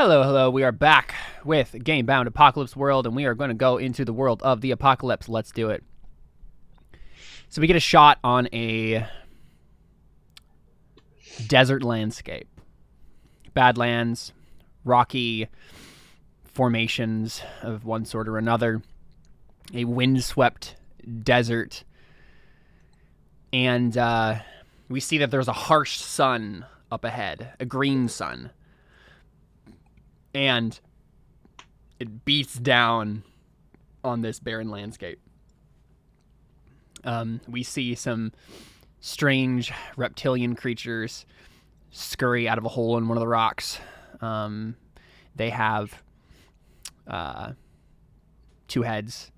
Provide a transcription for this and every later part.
Hello, hello. We are back with Gamebound Apocalypse World, and we are going to go into the world of the apocalypse. Let's do it. So we get a shot on a desert landscape. Badlands, rocky formations of one sort or another, a windswept desert, and we see that there's a harsh sun up ahead, a green sun. And it beats down on this barren landscape. We see some strange reptilian creatures scurry out of a hole in one of the rocks. They have two heads,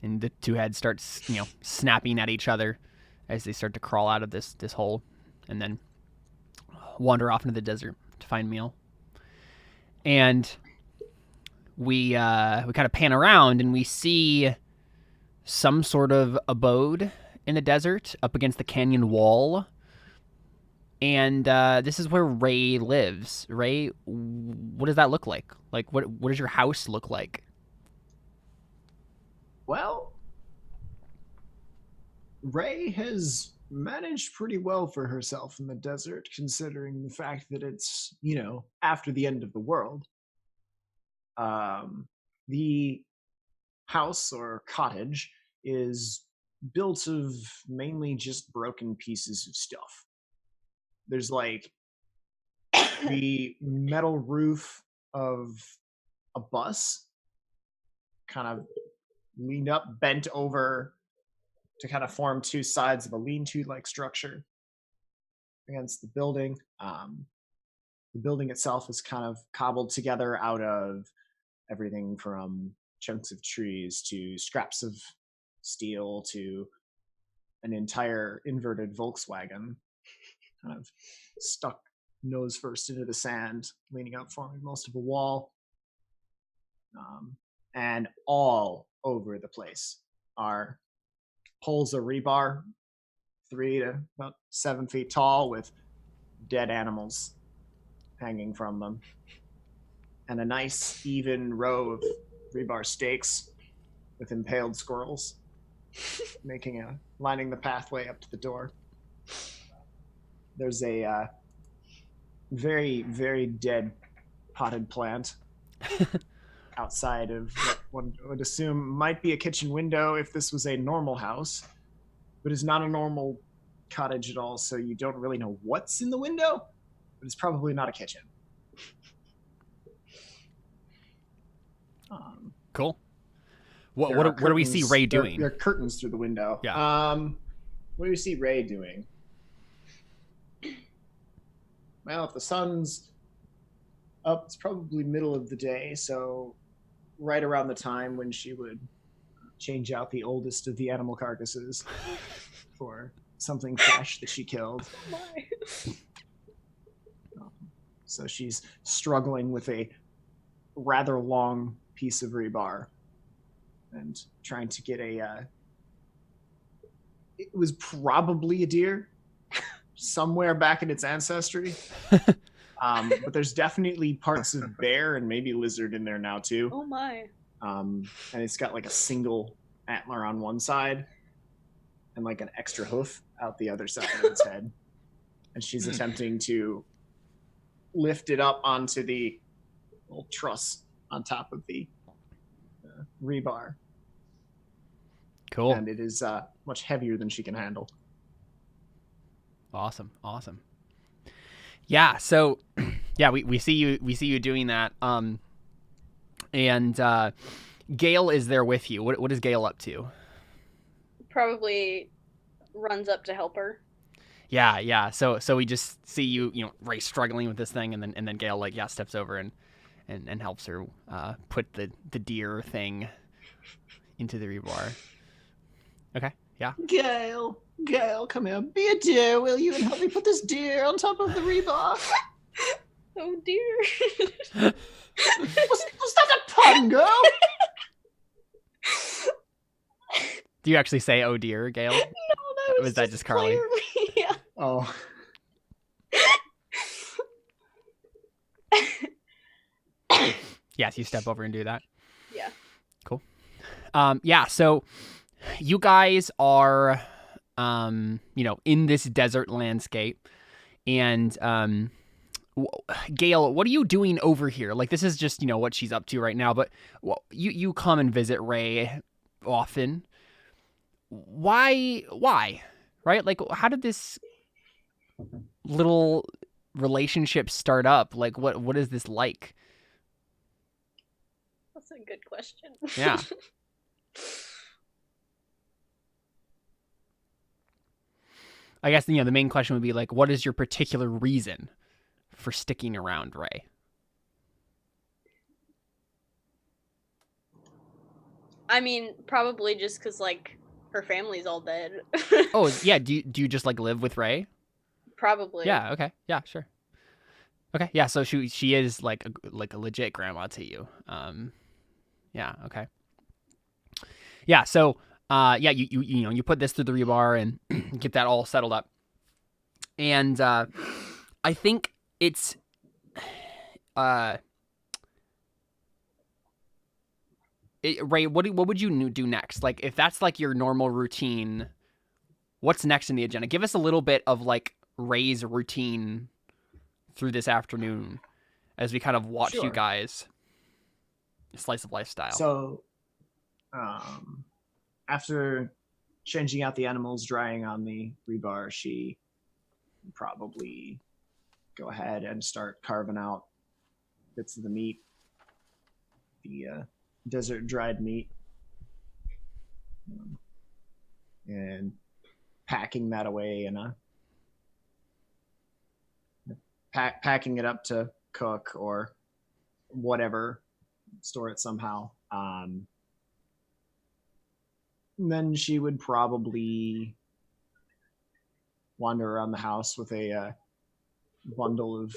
and the two heads start, snapping at each other as they start to crawl out of this hole, and then wander off into the desert to find meal. And we kind of pan around and we see some sort of abode in the desert up against the canyon wall. And this is where Rae lives. Rae, what does that look like? Like, what does your house look like? Well, Rae has managed pretty well for herself in the desert, considering the fact that it's, after the end of the world. The house or cottage is built of mainly just broken pieces of stuff. There's like the metal roof of a bus kind of leaned up, bent over to kind of form two sides of a lean-to like structure against the building. The building itself is kind of cobbled together out of everything from chunks of trees to scraps of steel to an entire inverted Volkswagen kind of stuck nose first into the sand, leaning up, forming most of a wall. And all over the place are poles of rebar, 3 to about 7 feet tall, with dead animals hanging from them, and a nice even row of rebar stakes with impaled squirrels lining the pathway up to the door. There's a very, very dead potted plant outside of what one would assume might be a kitchen window if this was a normal house, but is not a normal cottage at all, so you don't really know what's in the window, but it's probably not a kitchen. Cool. What do we see Rae doing? There are curtains through the window. Yeah. What do you see Rae doing? Well, if the sun's up, it's probably middle of the day, so right around the time when she would change out the oldest of the animal carcasses for something fresh that she killed. So she's struggling with a rather long piece of rebar and trying to get it was probably a deer somewhere back in its ancestry. But there's definitely parts of bear and maybe lizard in there now too. Oh my. And it's got like a single antler on one side and like an extra hoof out the other side of its head. And she's attempting to lift it up onto the little truss on top of the rebar. Cool. And it is much heavier than she can handle. Awesome. Yeah, so yeah, we see you doing that. And Ghale is there with you. What is Ghale up to? Probably runs up to help her. Yeah. So we just see you, Rae struggling with this thing, and then Ghale steps over and helps her put the deer thing into the rebar. Okay. Yeah. Ghale, come here. Be a deer, will you, and help me put this deer on top of the rebar? Oh dear. was that a pun, girl? Do you actually say "oh dear," Ghale? No, that was that just Carly? Yeah. Oh. Yes, you step over and do that. Yeah. Cool. Yeah, so you guys are, in this desert landscape, and Ghale, what are you doing over here? Like, this is just, what she's up to right now, but you come and visit Rae often. Why? Right? Like, how did this little relationship start up? Like, what is this like? That's a good question. Yeah. I guess, the main question would be, like, what is your particular reason for sticking around Rae? I mean, probably just because, like, her family's all dead. Oh, yeah. Do you just, like, live with Rae? Probably. Yeah. Okay. Yeah. Sure. Okay. Yeah. So she is like a legit grandma to you. Yeah. Okay. Yeah. So yeah. You put this through the rebar and get that all settled up, and I think it's Rae. What would you do next? Like, if that's like your normal routine, what's next in the agenda? Give us a little bit of like Rae's routine through this afternoon as we kind of watch you Sure. guys slice of life style. So, after changing out the animals, drying on the rebar, she would probably go ahead and start carving out bits of the meat, the desert dried meat, and packing that away in a packing it up to cook or whatever, store it somehow. And then she would probably wander around the house with a bundle of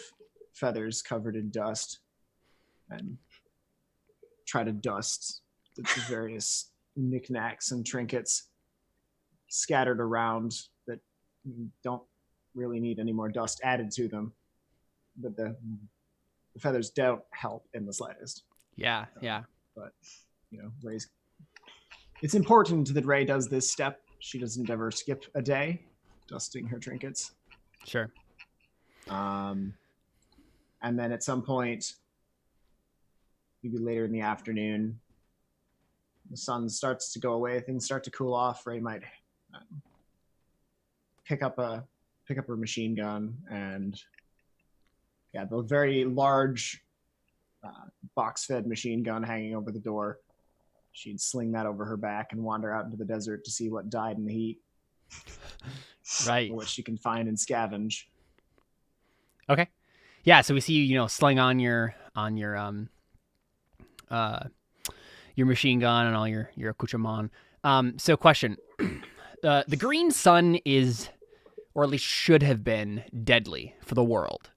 feathers covered in dust and try to dust the various knickknacks and trinkets scattered around that don't really need any more dust added to them. But the feathers don't help in the slightest. Yeah. But, Rae's... It's important that Rae does this step. She doesn't ever skip a day dusting her trinkets. Sure. And then at some point, maybe later in the afternoon, the sun starts to go away, things start to cool off. Rae might pick up her machine gun and the very large box-fed machine gun hanging over the door. She'd sling that over her back and wander out into the desert to see what died in the heat. Right. Or what she can find and scavenge. Okay. Yeah, so we see you, sling on your machine gun and all your accoutrement. So question. The green sun is, or at least should have been, deadly for the world.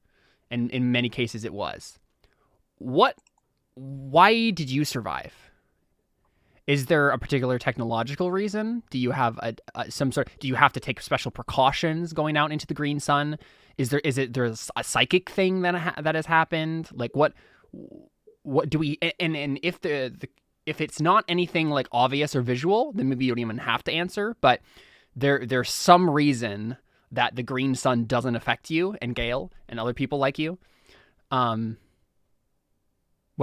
And in many cases it was. Why did you survive? Is there a particular technological reason? Do you have do you have to take special precautions going out into the green sun? Is there a psychic thing that has happened? Like what do we, and if if it's not anything like obvious or visual, then maybe you don't even have to answer, but there's some reason that the green sun doesn't affect you and Ghale and other people like you. What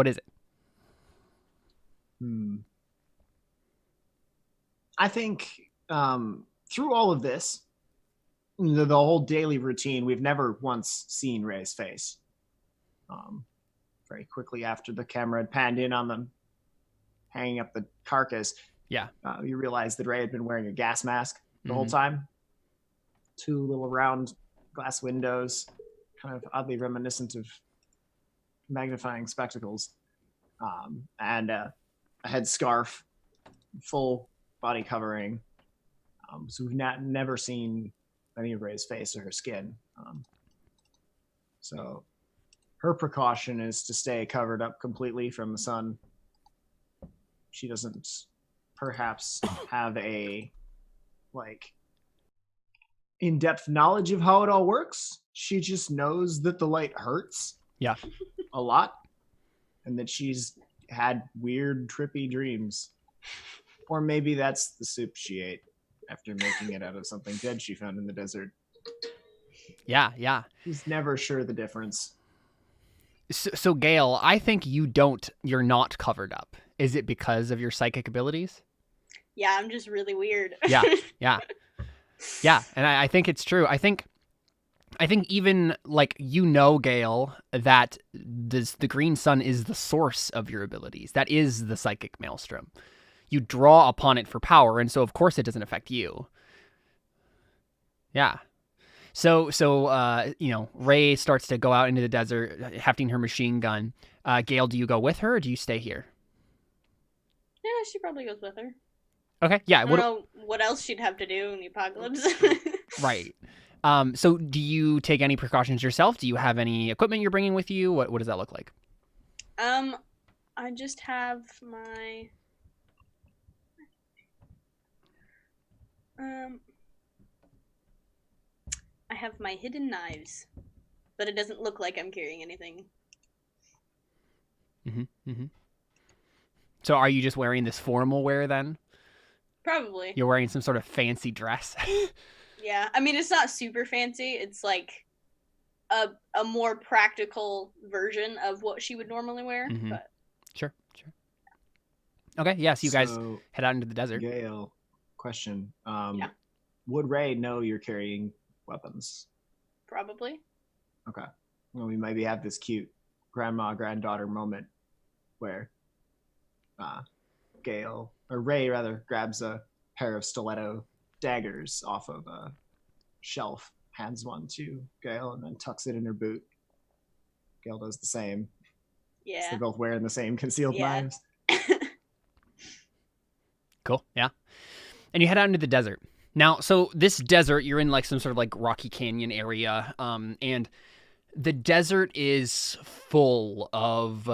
is it? I think through all of this, the whole daily routine, we've never once seen Rae's face. Very quickly after the camera had panned in on them hanging up the carcass, you realized that Rae had been wearing a gas mask the whole time. 2 little round glass windows, kind of oddly reminiscent of magnifying spectacles, and a headscarf, full body covering. So we've never seen any of Rae's face or her skin. So her precaution is to stay covered up completely from the sun. She doesn't perhaps have a in-depth knowledge of how it all works. She just knows that the light hurts. Yeah. A lot. and that she's had weird, trippy dreams. Or maybe that's the soup she ate after making it out of something dead she found in the desert. Yeah. She's never sure the difference. So Ghale, I think you're not covered up. Is it because of your psychic abilities? Yeah, I'm just really weird. Yeah. And I think it's true. I think even like Ghale, that the green sun is the source of your abilities. That is the psychic maelstrom. You draw upon it for power, and so of course it doesn't affect you. Yeah. So Rae starts to go out into the desert, hefting her machine gun. Ghale, do you go with her, or do you stay here? Yeah, she probably goes with her. Okay, yeah. I don't know what else she'd have to do in the apocalypse. Right. So do you take any precautions yourself? Do you have any equipment you're bringing with you? What does that look like? I just have my I have my hidden knives, but it doesn't look like I'm carrying anything. Mm-hmm. So are you just wearing this formal wear then? Probably. You're wearing some sort of fancy dress. Yeah, I mean, it's not super fancy. It's like a more practical version of what she would normally wear. Mm-hmm. But Sure. Okay, yeah, so you guys head out into the desert. Ghale, question. Yeah. Would Rae know you're carrying weapons? Probably. Okay. Well, we maybe have this cute grandma-granddaughter moment where Rae rather, grabs a pair of stiletto daggers off of a shelf, hands one to Ghale, and then tucks it in her boot. Ghale does the same. Yeah. So they're both wearing the same concealed knives. Cool, yeah. And you head out into the desert. Now, so this desert, you're in like some sort of like rocky canyon area, and the desert is full of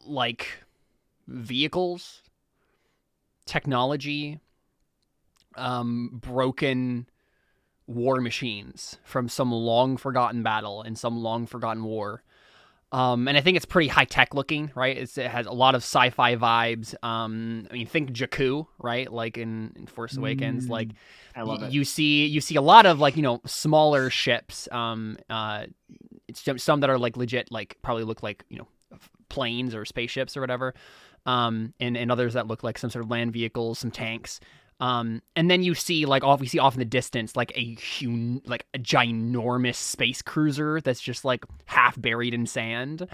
like vehicles, technology, broken war machines from some long forgotten battle and some long forgotten war. And I think it's pretty high tech looking, right? It has a lot of sci-fi vibes. I mean, think Jakku, right? Like in Force Awakens. Like I love it. You see a lot of like smaller ships. It's some that are like legit, like probably look like planes or spaceships or whatever. And others that look like some sort of land vehicles, some tanks. And then you see we see off in the distance like a ginormous space cruiser that's just like half buried in sand.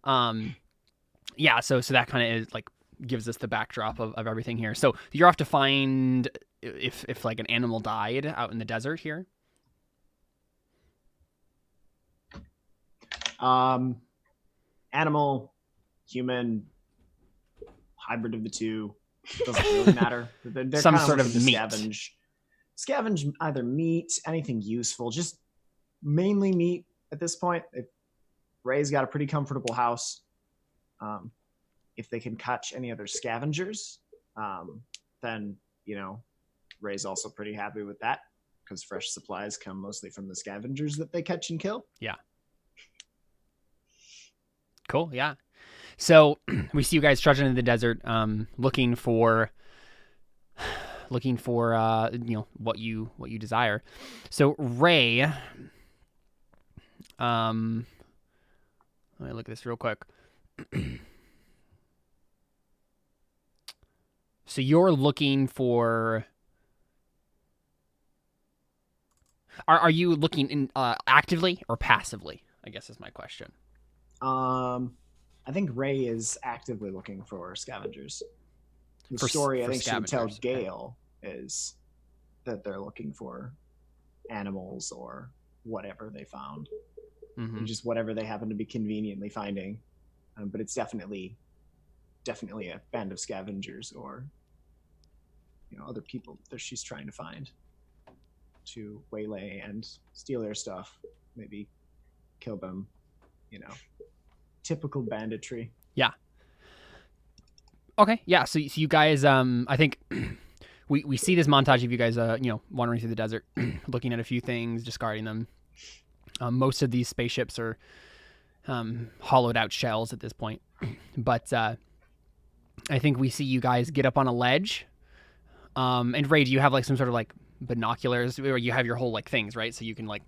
Yeah, so that kind of is like gives us the backdrop of everything here. So you're off to find if like an animal died out in the desert here. Animal, human, hybrid of the two. Doesn't really matter. They're some kind sort of meat. Scavenge either meat, anything useful, just mainly meat at this point. Rae's got a pretty comfortable house. If they can catch any other scavengers, then Rae's also pretty happy with that because fresh supplies come mostly from the scavengers that they catch and kill. Yeah. Cool. Yeah. So we see you guys trudging into the desert, looking for what you desire. So Rae, let me look at this real quick. So you're looking for. Are you looking in actively or passively? I guess is my question. I think Rae is actively looking for scavengers. The story I think she would tell Ghale is that they're looking for animals or whatever they found. Mm-hmm. Just whatever they happen to be conveniently finding. But it's definitely a band of scavengers or other people that she's trying to find to waylay and steal their stuff, maybe kill them, typical banditry. Yeah. Okay. Yeah. So you guys, I think we see this montage of you guys, wandering through the desert, looking at a few things, discarding them. Most of these spaceships hollowed out shells at this point. But I think we see you guys get up on a ledge. And Rae, do you have like some sort of like binoculars, or you have your whole like things, right? So you can like,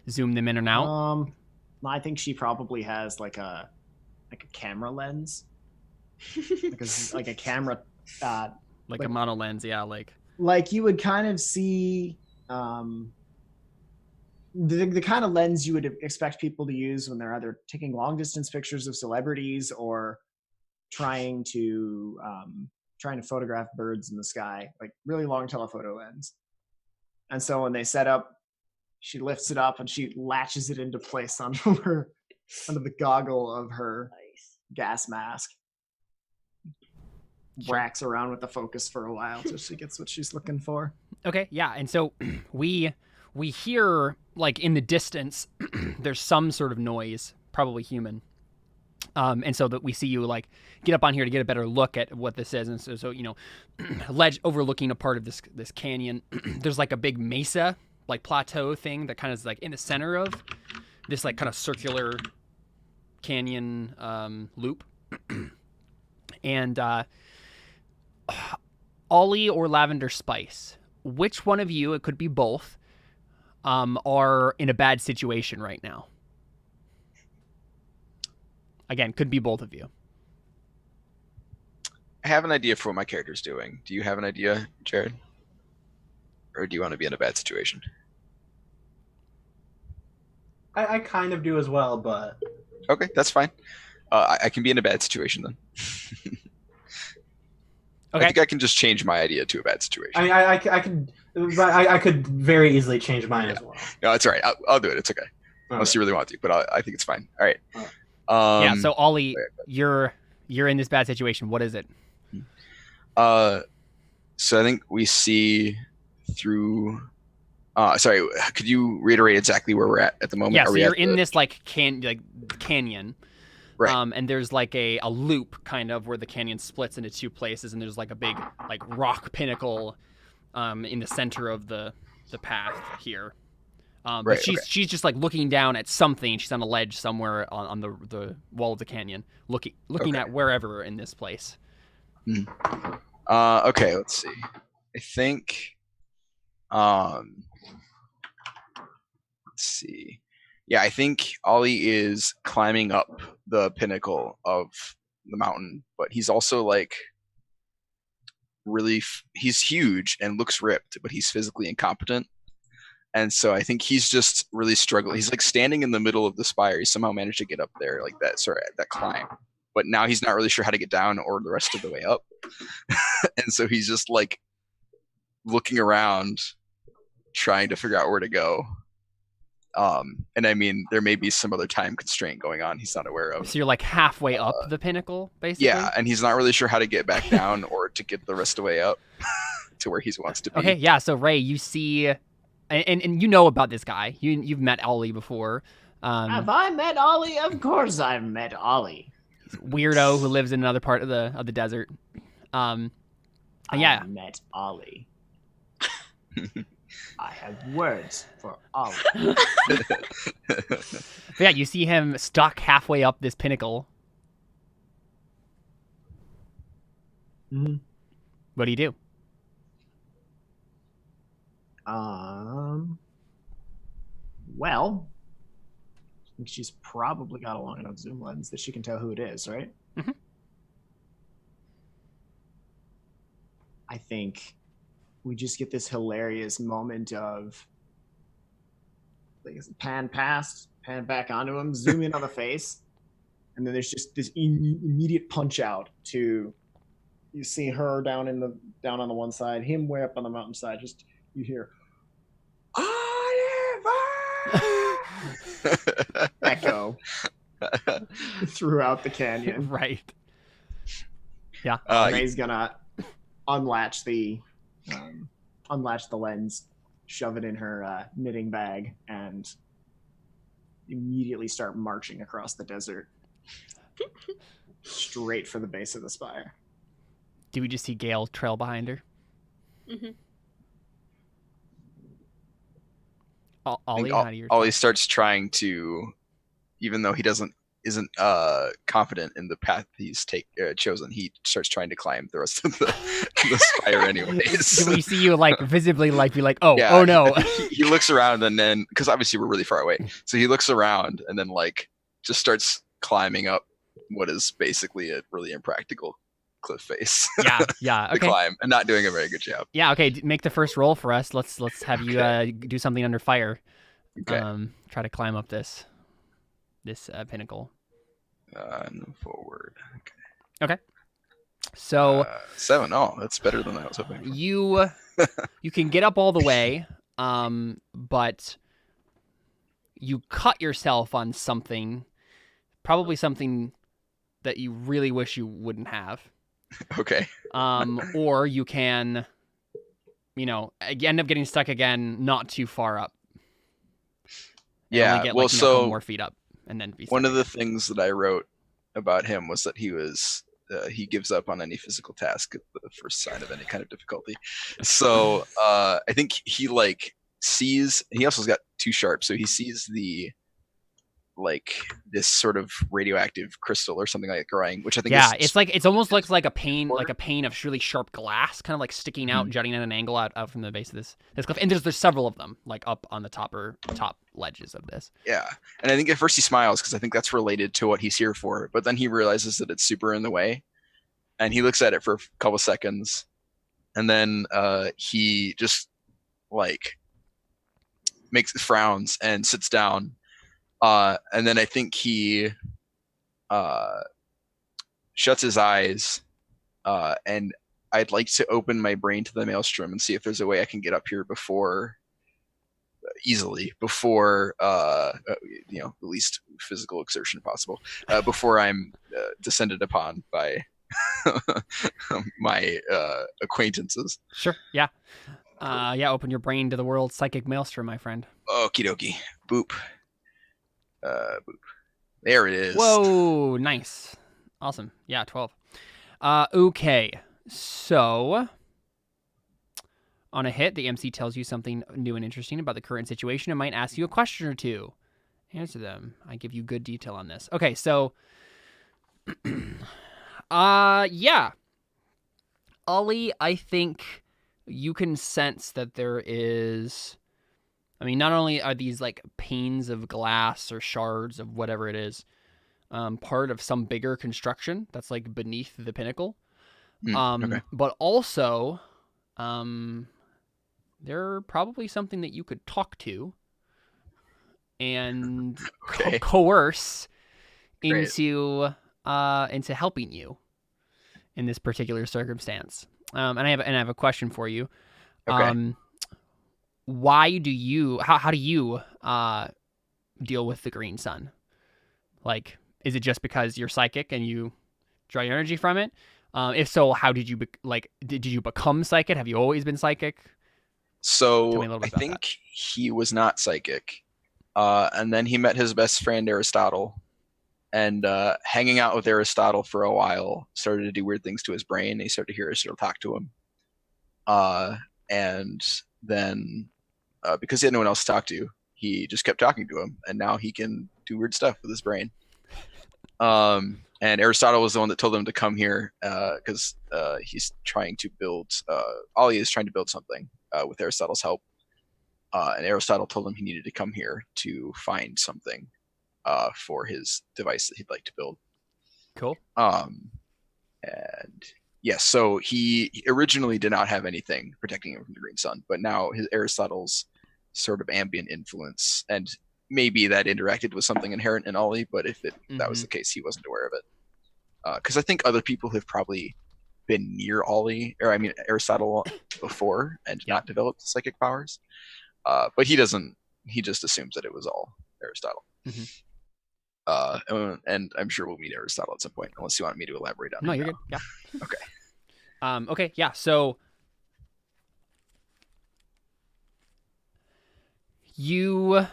zoom them in and out. I think she probably has like a camera lens, like a camera, like a mono lens, yeah, like you would kind of see the kind of lens you would expect people to use when they're either taking long distance pictures of celebrities or trying to photograph birds in the sky, like really long telephoto lens. And so when they set up, she lifts it up and she latches it into place under the goggle of her gas mask. Whacks around with the focus for a while till she gets what she's looking for. Okay, yeah, and so we hear like in the distance there's some sort of noise, probably human. And so that we see you like get up on here to get a better look at what this is, and so ledge overlooking a part of this canyon. There's like a big mesa, like plateau thing that kind of is like in the center of this like kind of circular canyon loop. And Ollie or Lavender Spice, which one of you, it could be both, are in a bad situation right now? Again, could be both of you. I have an idea for what my character's doing. Do you have an idea, Jared? Or do you want to be in a bad situation? I kind of do as well, but... Okay, that's fine. I can be in a bad situation then. Okay. I think I can just change my idea to a bad situation. I mean, I could very easily change mine as well. No, it's all right. I'll do it. It's okay. Unless you really want to, but I think it's fine. All right. Yeah, so Ollie, you're in this bad situation. What is it? So I think we see through... sorry, could you reiterate exactly where we're at the moment? Yeah, so you're in this like canyon. Right. And there's like a loop kind of where the canyon splits into two places, and there's like a big like rock pinnacle in the center of the path here. Right, But she's just like looking down at something. She's on a ledge somewhere on the wall of the canyon, looking at wherever in this place. Okay, let's see. I think let's see. Yeah, I think Ollie is climbing up the pinnacle of the mountain, but he's also like really he's huge and looks ripped, but he's physically incompetent. And so I think he's just really struggling. He's like standing in the middle of the spire. He somehow managed to get up there like that, that climb. But now he's not really sure how to get down or the rest of the way up. And so he's just like looking around, trying to figure out where to go. And I mean, there may be some other time constraint going on he's not aware of. So you're like halfway up the pinnacle, basically? Yeah, and he's not really sure how to get back down or to get the rest of the way up to where he wants to be. Okay, yeah, so Rae, you see... And you know about this guy. You've met Ollie before. Have I met Ollie? Of course I've met Ollie. Weirdo who lives in another part of the desert. Yeah. I met Ollie. I have words for Ollie. But yeah, you see him stuck halfway up this pinnacle. Mm-hmm. What do you do? Well, I think she's probably got a long enough zoom lens that she can tell who it is, right? Mm-hmm. I think we just get this hilarious moment of like pan past, pan back onto him, zoom in on the face, and then there's just this immediate punch out to you see her down on the one side, him way up on the mountainside. Just you hear echo throughout the canyon. Right. Yeah. Rae's gonna unlatch the lens, shove it in her knitting bag, and immediately start marching across the desert straight for the base of the spire. Do we just see Ghale trail behind her? Mm-hmm. Ollie, Ollie starts trying to even though he isn't confident in the path he's chosen, he starts trying to climb the rest of the spire anyways. Do we see you like visibly like be like, oh, Yeah, oh no? he looks around and then, because obviously we're really far away, so he looks around and then like just starts climbing up what is basically a really impractical cliff face Yeah. to Okay. climb, and not doing a very good job. Yeah. Okay. Make the first roll for us. Let's have you do something under fire. Okay. Try to climb up this pinnacle. No forward. So 7. Oh, that's better than I was hoping for. you can get up all the way, but you cut yourself on something, probably something that you really wish you wouldn't have. Okay. Or you can, end up getting stuck again, not too far up. And Yeah. only get, Well, a so couple more feet up, and then be one stuck of the again. things that I wrote about him was that he gives up on any physical task at the first sign of any kind of difficulty. So I think he like sees. He also got 2 sharp, so he sees the this sort of radioactive crystal or something like growing, which I think it's almost looks like a pane of really sharp glass, kind of like sticking out, jutting at an angle out from the base of this cliff. And there's several of them like up on the top ledges of this. Yeah, and I think at first he smiles because I think that's related to what he's here for, but then he realizes that it's super in the way, and he looks at it for a couple seconds, and then he just like frowns and sits down. And then I think he shuts his eyes, and I'd like to open my brain to the maelstrom and see if there's a way I can get up here easily before the least physical exertion possible, before I'm descended upon by my acquaintances. Sure. Yeah. Open your brain to the world's psychic maelstrom, my friend. Okie dokie. Boop. Boop. There it is. Whoa, nice. Awesome. Yeah, 12. Okay. So on a hit, the MC tells you something new and interesting about the current situation and might ask you a question or two. Answer them. I give you good detail on this. Okay, so yeah. Ollie, I think you can sense that there is, not only are these like panes of glass or shards of whatever it is, part of some bigger construction that's like beneath the pinnacle, Okay. but also, they're probably something that you could talk to and coerce into helping you in this particular circumstance. And I have a question for you. Okay. Why do you? How do you deal with the green sun? Like, is it just because you're psychic and you draw your energy from it? If so, how did you did you become psychic? Have you always been psychic? So I think he was not psychic, and then he met his best friend Aristotle, and hanging out with Aristotle for a while started to do weird things to his brain. And he started to hear Aristotle talk to him, and then because he had no one else to talk to, he just kept talking to him, and now he can do weird stuff with his brain. And Aristotle was the one that told him to come here because he's trying to build. Ollie is trying to build something with Aristotle's help, and Aristotle told him he needed to come here to find something for his device that he'd like to build. Cool. And yes, so he originally did not have anything protecting him from the green sun, but now Aristotle's sort of ambient influence, and maybe that interacted with something inherent in Ollie, but if that was the case, he wasn't aware of it. Because I think other people have probably been near Aristotle before and not developed psychic powers. But he doesn't. He just assumes that it was all Aristotle. And I'm sure we'll meet Aristotle at some point, unless you want me to elaborate on it. No, you're good. Yeah. Okay. Okay. Yeah. So you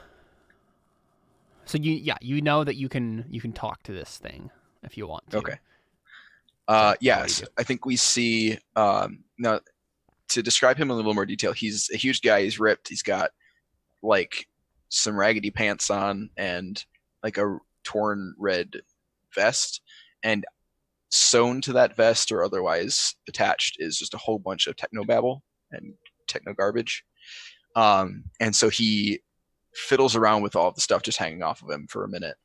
know that you can talk to this thing if you want to. Okay. Yes, I think we see now to describe him in a little more detail. He's a huge guy. He's ripped. He's got like some raggedy pants on and like a torn red vest, and sewn to that vest or otherwise attached is just a whole bunch of technobabble and techno garbage. And so he fiddles around with all of the stuff just hanging off of him for a minute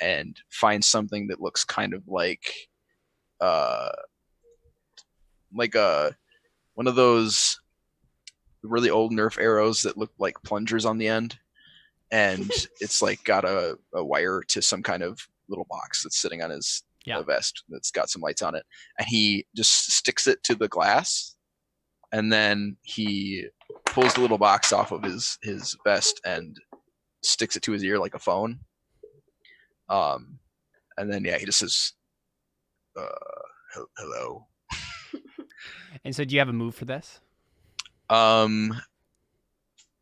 and finds something that looks kind of like a one of those really old Nerf arrows that look like plungers on the end, and it's like got a wire to some kind of little box that's sitting on his vest that's got some lights on it, and he just sticks it to the glass, and then he pulls the little box off of his vest and sticks it to his ear like a phone. And then he just says, hello. And so do you have a move for this?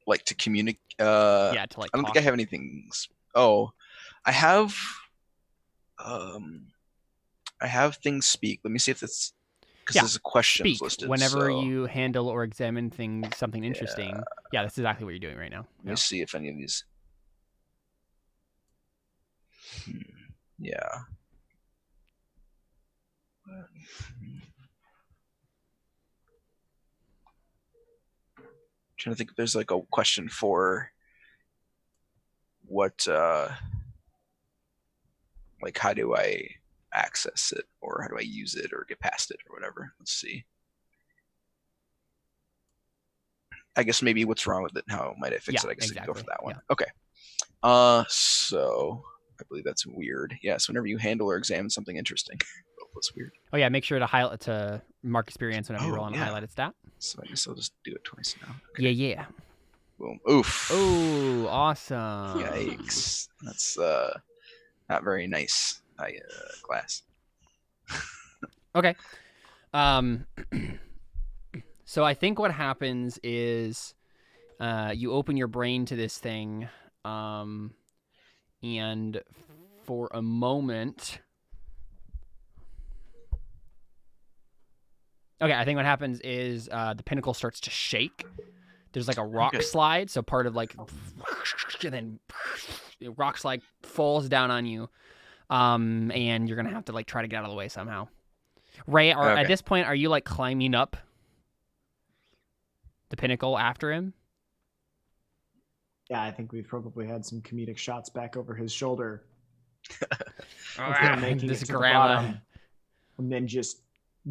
Like to communicate. Yeah, to like. I don't talk. think I have anything. Oh, I have. I have things speak. Let me see if it's because there's a question listed. Whenever you handle or examine something interesting. Yeah, that's exactly what you're doing right now. Let me see if any of these. Yeah. Trying to think if there's like a question for what like how do I access it or how do I use it or get past it or whatever. Let's see. I guess maybe what's wrong with it, how might I fix it? I guess I can go for that one. Yeah. Okay. So I believe that's weird. Yes, whenever you handle or examine something interesting. That's weird. Oh yeah, make sure to mark experience whenever you roll on a highlighted stat. So I guess I'll just do it twice now. Okay. Yeah. Boom. Oof. Oh, awesome. Yikes. That's not very nice. Glass. Okay. So I think what happens is you open your brain to this thing, and for a moment. Okay, I think what happens is the pinnacle starts to shake. There's like a rock slide, so part of like, and then rock slide falls down on you, and you're gonna have to like try to get out of the way somehow. Rae, at this point, are you like climbing up the pinnacle after him? Yeah, I think we've probably had some comedic shots back over his shoulder. Making this grandma, and then just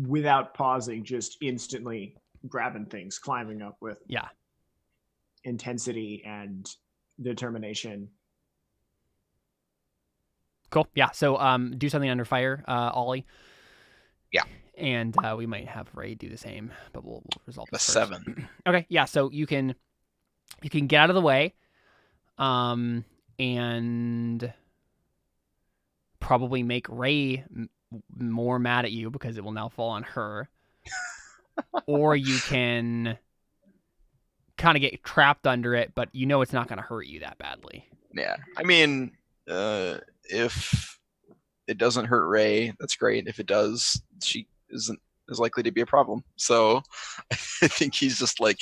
without pausing, just instantly grabbing things, climbing up with intensity and determination. Cool. Yeah. So do something under fire, Ollie. Yeah. And we might have Rae do the same, but we'll resolve this first. 7. Okay. Yeah. So you can get out of the way, and probably make Rae more mad at you because it will now fall on her. Or you can kind of get trapped under it, but you know it's not going to hurt you that badly. Yeah. I mean, if it doesn't hurt Rae, that's great. If it does, she isn't as likely to be a problem. So I think he's just like,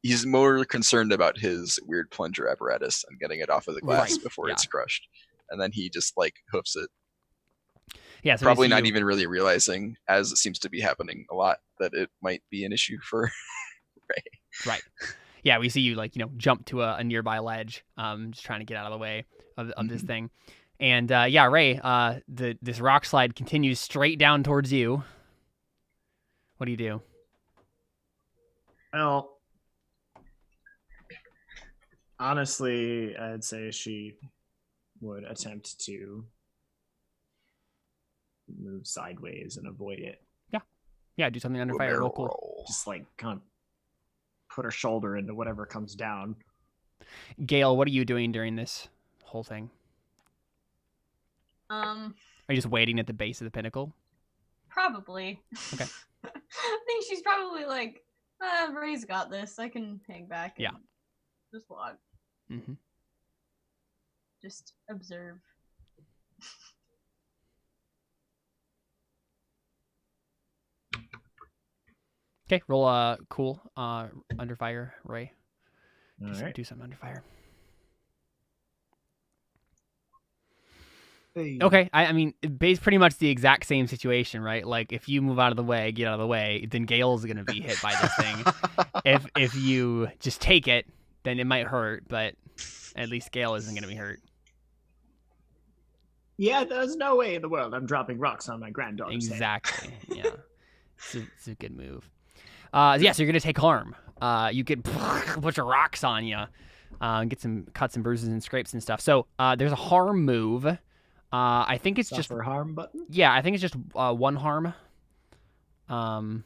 he's more concerned about his weird plunger apparatus and getting it off of the glass before it's crushed. And then he just like hoofs it. Yeah, so probably not even really realizing, as it seems to be happening a lot, that it might be an issue for Rae. Right. Yeah, we see you like, jump to a nearby ledge, just trying to get out of the way of this thing. And Rae, this rock slide continues straight down towards you. What do you do? Well, honestly, I'd say she would attempt to move sideways and avoid it. Yeah, do something under fire real cool. Just like kind of put her shoulder into whatever comes down. Ghale, what are you doing during this whole thing? Are you just waiting at the base of the pinnacle? Probably. Okay. I think she's probably like, Rae's got this. I can hang back and just watch. Mm-hmm. Just observe. Okay, roll cool under fire, Rae. All right. Do something under fire. Hey. Okay, I mean, it's pretty much the exact same situation, right? Like, if you move out of the way, get out of the way, then Gale's gonna be hit by this thing. If you just take it, then it might hurt, but at least Gale isn't gonna be hurt. Yeah, there's no way in the world I'm dropping rocks on my granddaughter's head. Exactly. Yeah, it's a good move. Yeah, so you're gonna take harm. You get a bunch of rocks on you, get some cuts and bruises and scrapes and stuff. So there's a harm move. I think it's just Suffer harm button. yeah, I think it's just one harm. Okay.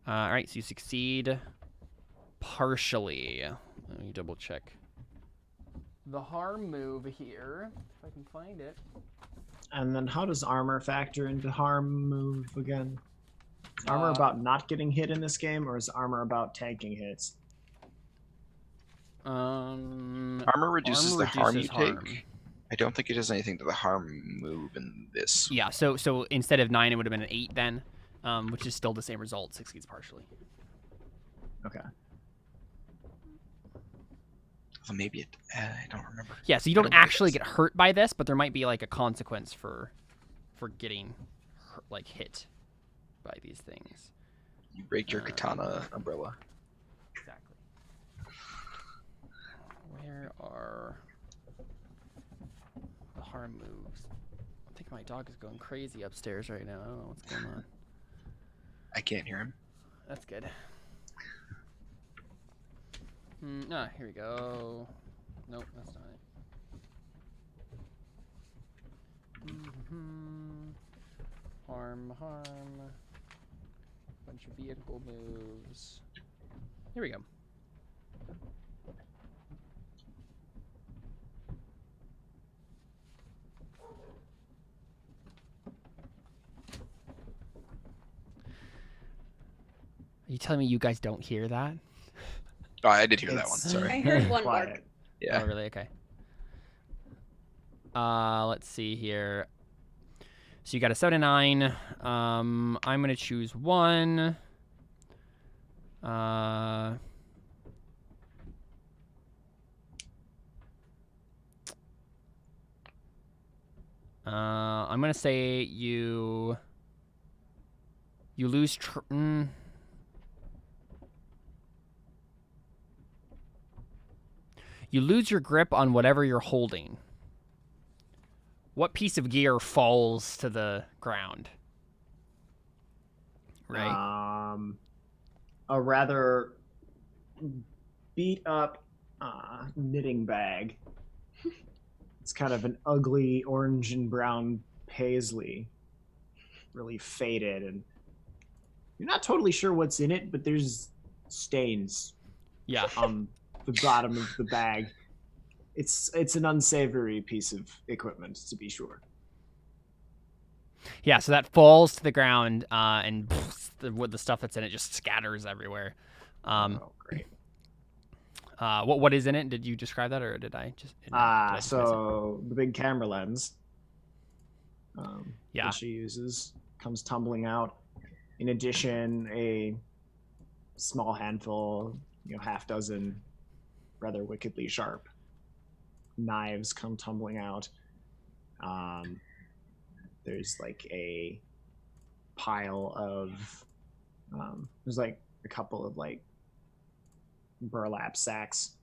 All right, so you succeed partially. Let me double check the harm move here, if I can find it. And then how does armor factor into harm move again? Is armor about not getting hit in this game, or is armor about tanking hits? Armor reduces the harm you harm. take. I don't think it does anything to the harm move in this. Yeah, so instead of 9, it would have been an 8 then, which is still the same result, succeeds partially. Okay. So maybe it. I don't remember. Yeah, so you don't actually get hurt by this, but there might be like a consequence for getting like hit by these things. You break your katana umbrella. Exactly. Where are the harm moves? I think my dog is going crazy upstairs right now. I don't know what's going on. I can't hear him. That's good. Here we go. Nope, that's not it. Harm. Bunch of vehicle moves. Here we go. Are you telling me you guys don't hear that? Oh, I did hear that one. It's- Sorry. I heard one Quiet. bark. Yeah. Oh, really? Okay. Let's see here. So you got a 7 and 9. I'm gonna choose 1. I'm gonna say you lose. You lose your grip on whatever you're holding. What piece of gear falls to the ground? Right. A rather beat up knitting bag. It's kind of an ugly orange and brown paisley, really faded, and you're not totally sure what's in it, but there's stains Yeah. on the bottom of the bag. It's an unsavory piece of equipment, to be sure. Yeah, so that falls to the ground, and the stuff that's in it just scatters everywhere. Oh, great. What is in it? Did you describe that, or did I just? Did I just miss it? So the big camera lens Yeah. that she uses comes tumbling out. In addition, a small handful, half dozen rather wickedly sharp knives come tumbling out. There's like a pile of there's like a couple of like burlap sacks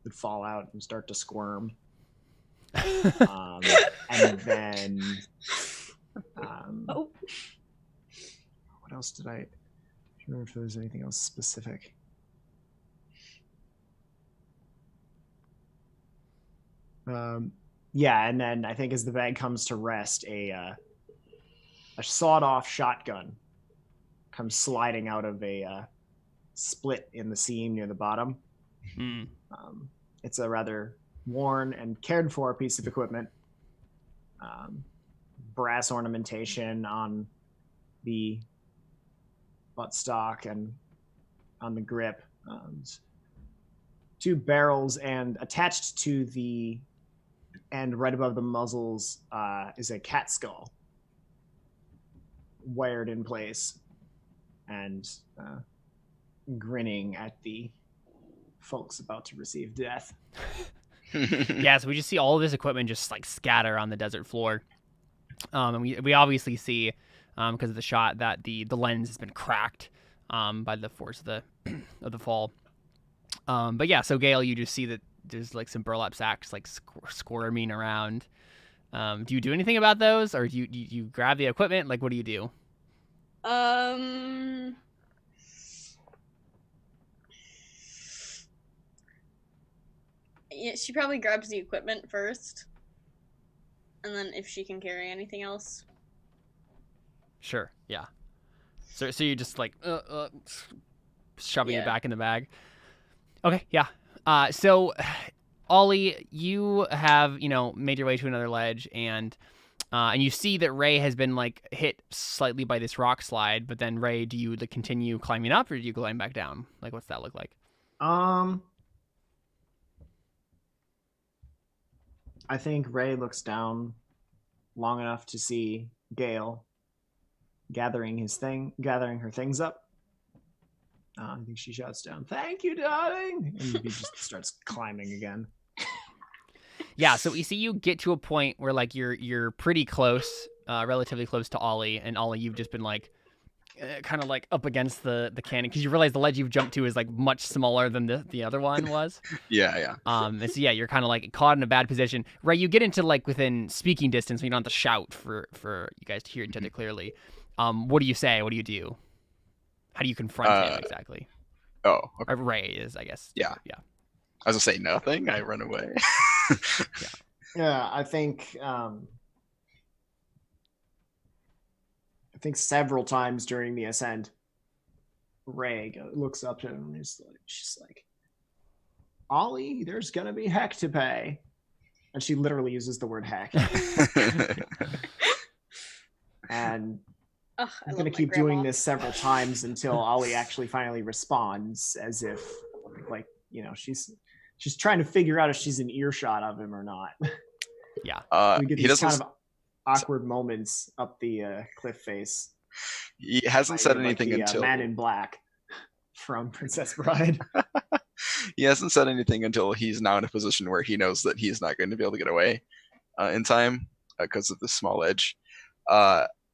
that fall out and start to squirm. And then Oh, what else did I remember if there was anything else specific? Yeah, and then I think as the bag comes to rest, a sawed-off shotgun comes sliding out of a split in the seam near the bottom. Mm. It's a rather worn and cared-for piece of equipment. Brass ornamentation on the buttstock and on the grip. 2 barrels, and attached to the end right above the muzzles is a cat skull wired in place and grinning at the folks about to receive death. Yeah, so we just see all of this equipment just like scatter on the desert floor. And we obviously see, because of the shot, that the lens has been cracked by the force of the of the fall. But yeah, so Ghale, you just see that there's like some burlap sacks like squirming around. Do you do anything about those, or do you grab the equipment? Like, what do you do? Yeah, she probably grabs the equipment first, and then if she can carry anything else. Sure. Yeah. So you just like shoving it back in the bag. Okay. Yeah. So Ollie, you have made your way to another ledge, and you see that Rae has been like hit slightly by this rock slide. But then Rae, do you continue climbing up, or do you climb back down? Like, what's that look like? I think Rae looks down long enough to see Ghale gathering her things up. I think she shouts down, "Thank you, darling!" And he just starts climbing again. Yeah, so we see you get to a point where like you're pretty close, relatively close to Ollie, and Ollie, you've just been like kind of like up against the cannon because you realize the ledge you've jumped to is like much smaller than the other one was. Yeah. And so yeah, you're kind of like caught in a bad position. Right, you get into like within speaking distance, so you don't have to shout for you guys to hear each other clearly. What do you say? What do you do? How do you confront him exactly? Oh, okay. Rae is, I guess. Yeah. Yeah. I was gonna say nothing. I run away. Yeah, I think several times during the ascent, Rae looks up to him and she's like, "Ollie, there's gonna be heck to pay," and she literally uses the word heck. And I'm going to keep doing this several times until Ollie actually finally responds, as if, like, she's trying to figure out if she's in earshot of him or not. Yeah. We get these kind of awkward moments up the cliff face. He hasn't said anything the, until Man in Black from Princess Bride. He hasn't said anything until he's now in a position where he knows that he's not going to be able to get away in time because of this small edge.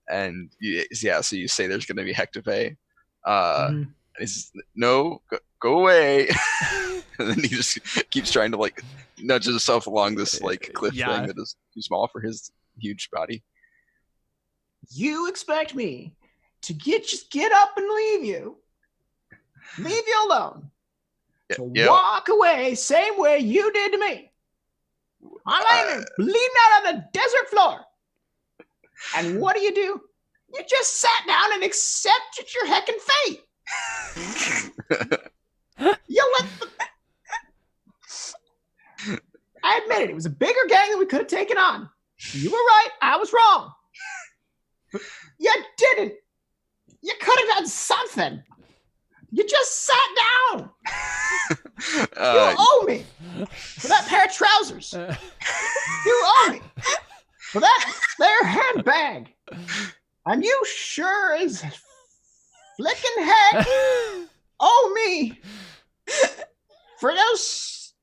And so you say there's going to be heck to pay. And he's no, go away. And then he just keeps trying to like nudge himself along this like cliff thing that is too small for his huge body. You expect me to just get up and leave you alone, to walk away same way you did to me? I'm bleeding out on the desert floor. And what do? You just sat down and accepted your heckin' fate. You let I admit it was a bigger gang than we could have taken on. You were right, I was wrong. But you didn't. You could have done something. You just sat down. You owe me for that pair of trousers. You owe me for that there handbag. And you sure as flicking heck owe me for those.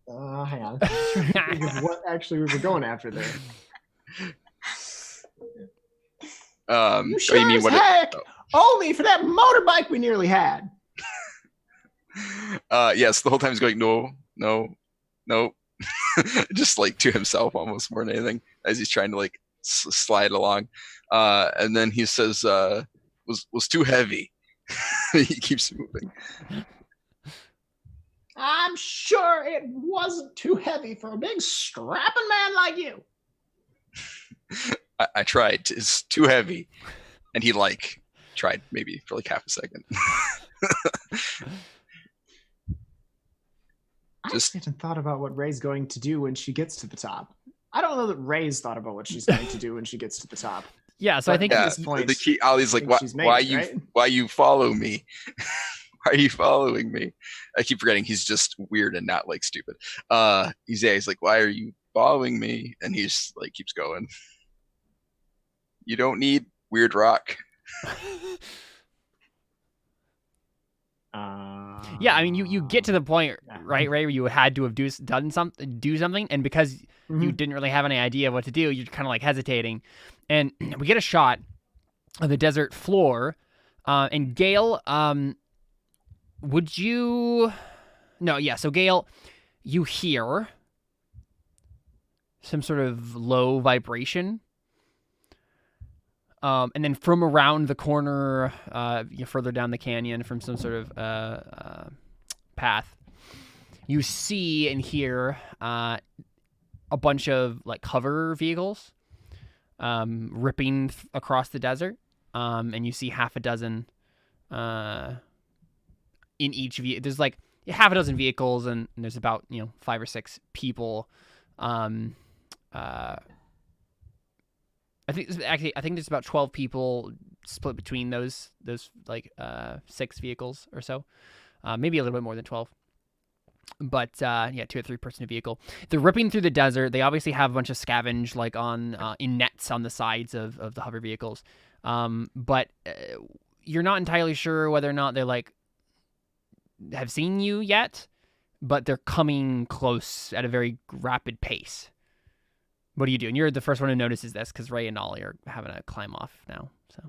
Hang on. Think of what actually we were going after there. You sure as heck owe me for that motorbike we nearly had. Yes, the whole time he's going, no. Just like to himself almost more than anything as he's trying to like slide along. And then he says, was too heavy. He keeps moving. I'm sure it wasn't too heavy for a big strapping man like you. I tried. It's too heavy. And he like tried maybe for like half a second. I haven't thought about what Rae's going to do when she gets to the top. I don't know that Rae's thought about what she's going to do when she gets to the top. Yeah, so I think at this point, the key Ollie's like, why you follow me? Why are you following me? I keep forgetting he's just weird and not like stupid. He's like, why are you following me? And he's like keeps going. You don't need weird rock. Yeah, I mean, you get to the point, right, Ray, where you had to have do something, and because you didn't really have any idea what to do, you're kind of like hesitating, and we get a shot of the desert floor, and Ghale, would you? No, yeah. So Ghale, you hear some sort of low vibration. And then from around the corner, further down the canyon, from some sort of path, you see and hear a bunch of like hover vehicles ripping across the desert, and you see half a dozen in each vehicle. There's like half a dozen vehicles, and there's about 5 or 6 people. I think there's about 12 people split between those like 6 vehicles or so, maybe a little bit more than 12. But 2 or 3 person vehicle. They're ripping through the desert. They obviously have a bunch of scavenge like on in nets on the sides of the hover vehicles. But you're not entirely sure whether or not they're like have seen you yet, but they're coming close at a very rapid pace. What do you do? And you're the first one who notices this because Rae and Ollie are having a climb off now. So.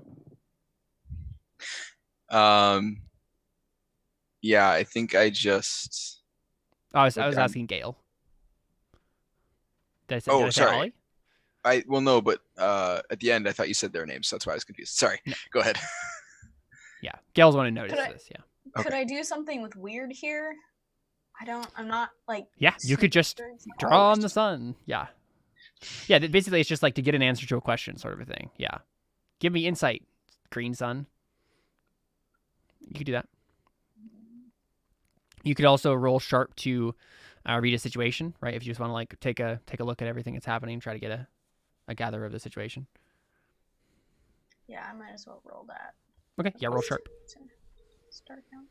Yeah, I think I just. I was asking Ghale. Did I say sorry. Ollie? No, but at the end I thought you said their names, so that's why I was confused. Sorry. No. Go ahead. Yeah, Gale's one who noticed this. Yeah. Could I do something with weird here? I'm not like. Yeah, you could just draw on the sun. Yeah. Yeah, basically it's just like to get an answer to a question sort of a thing. Yeah. Give me insight, green sun. You could do that. You could also roll sharp to read a situation, right? If you just want to like take a look at everything that's happening, try to get a gather of the situation. Yeah, I might as well roll that. Okay, yeah, roll sharp. Start now.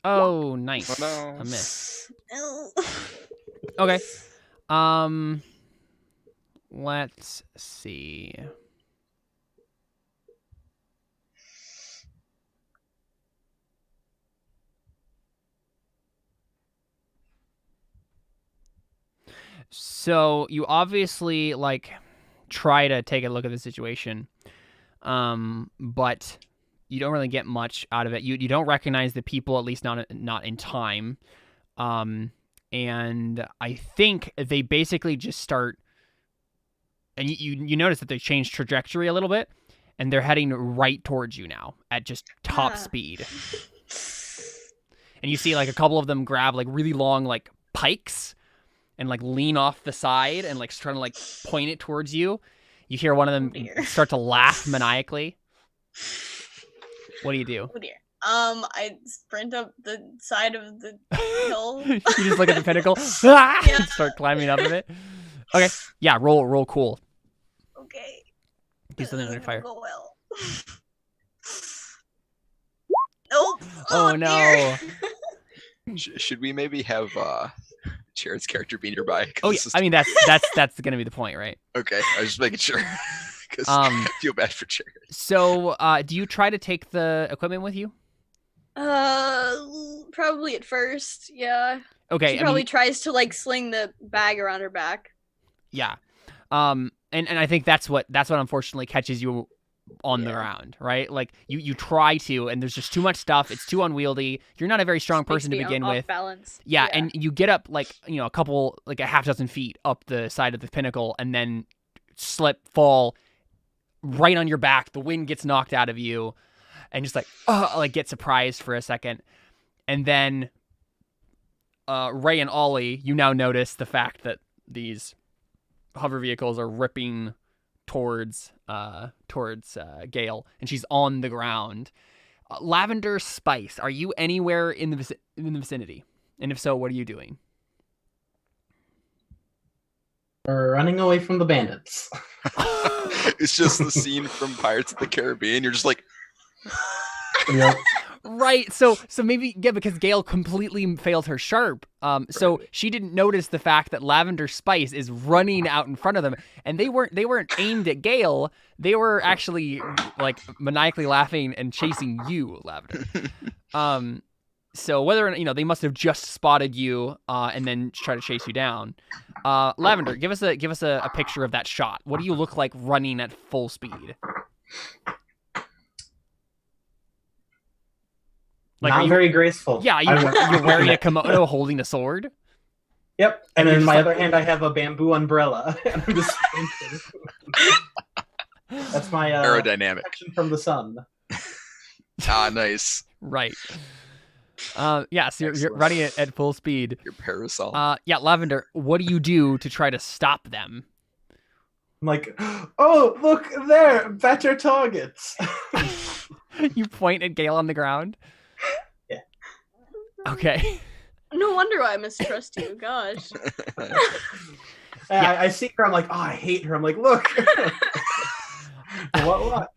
Oh, nice. Oh, no. A miss. Oh. Okay. Let's see. So you obviously like try to take a look at the situation, but you don't really get much out of it. You don't recognize the people, at least not in time, and I think they basically just start. And you notice that they changed trajectory a little bit, and they're heading right towards you now at just top speed. And you see like a couple of them grab like really long like pikes and like lean off the side and like trying to like point it towards you. You hear one of them start to laugh maniacally. What do you do? Oh dear. I sprint up the side of the hill. You just look at the pinnacle and start climbing up of it. Okay. Yeah, roll cool. Okay. Do something under fire. Go well. Nope. Oh no. Should we maybe have Jared's character be nearby? Oh yeah. I mean that's gonna be the point, right? Okay, I was just making sure because I feel bad for Jared. So, do you try to take the equipment with you? Probably at first, yeah. Okay. She probably tries to like sling the bag around her back. Yeah. And I think that's what unfortunately catches you on the ground, right? Like you try to, and there's just too much stuff. It's too unwieldy. You're not a very strong person to begin with. Balance. Yeah, and you get up like a half dozen feet up the side of the pinnacle, and then fall right on your back. The wind gets knocked out of you, and just get surprised for a second, and then Rae and Ollie, you now notice the fact that these hover vehicles are ripping towards Ghale, and she's on the ground. Lavender Spice, are you anywhere in the vicinity? And if so, what are you doing? We're running away from the bandits. It's just the scene from Pirates of the Caribbean. You're just like, Yep. Right. So maybe because Ghale completely failed her sharp. So she didn't notice the fact that Lavender Spice is running out in front of them, and they weren't aimed at Ghale. They were actually like maniacally laughing and chasing you, Lavender. So whether or not, they must have just spotted you and then try to chase you down. Lavender, give us a picture of that shot. What do you look like running at full speed? Like, Not very graceful. Yeah, you're wearing a kimono, holding a sword. Yep, and in my other hand, I have a bamboo umbrella. And I'm just that's my aerodynamic protection from the sun. Nice. Right. Yeah, so you're running it at full speed. Your parasol. Yeah, Lavender, what do you do to try to stop them? I'm like, oh, look there, better targets. You point at Ghale on the ground? Yeah. Okay. No wonder I mistrust you. Gosh. I see her. I'm like, oh, I hate her. I'm like, look. What?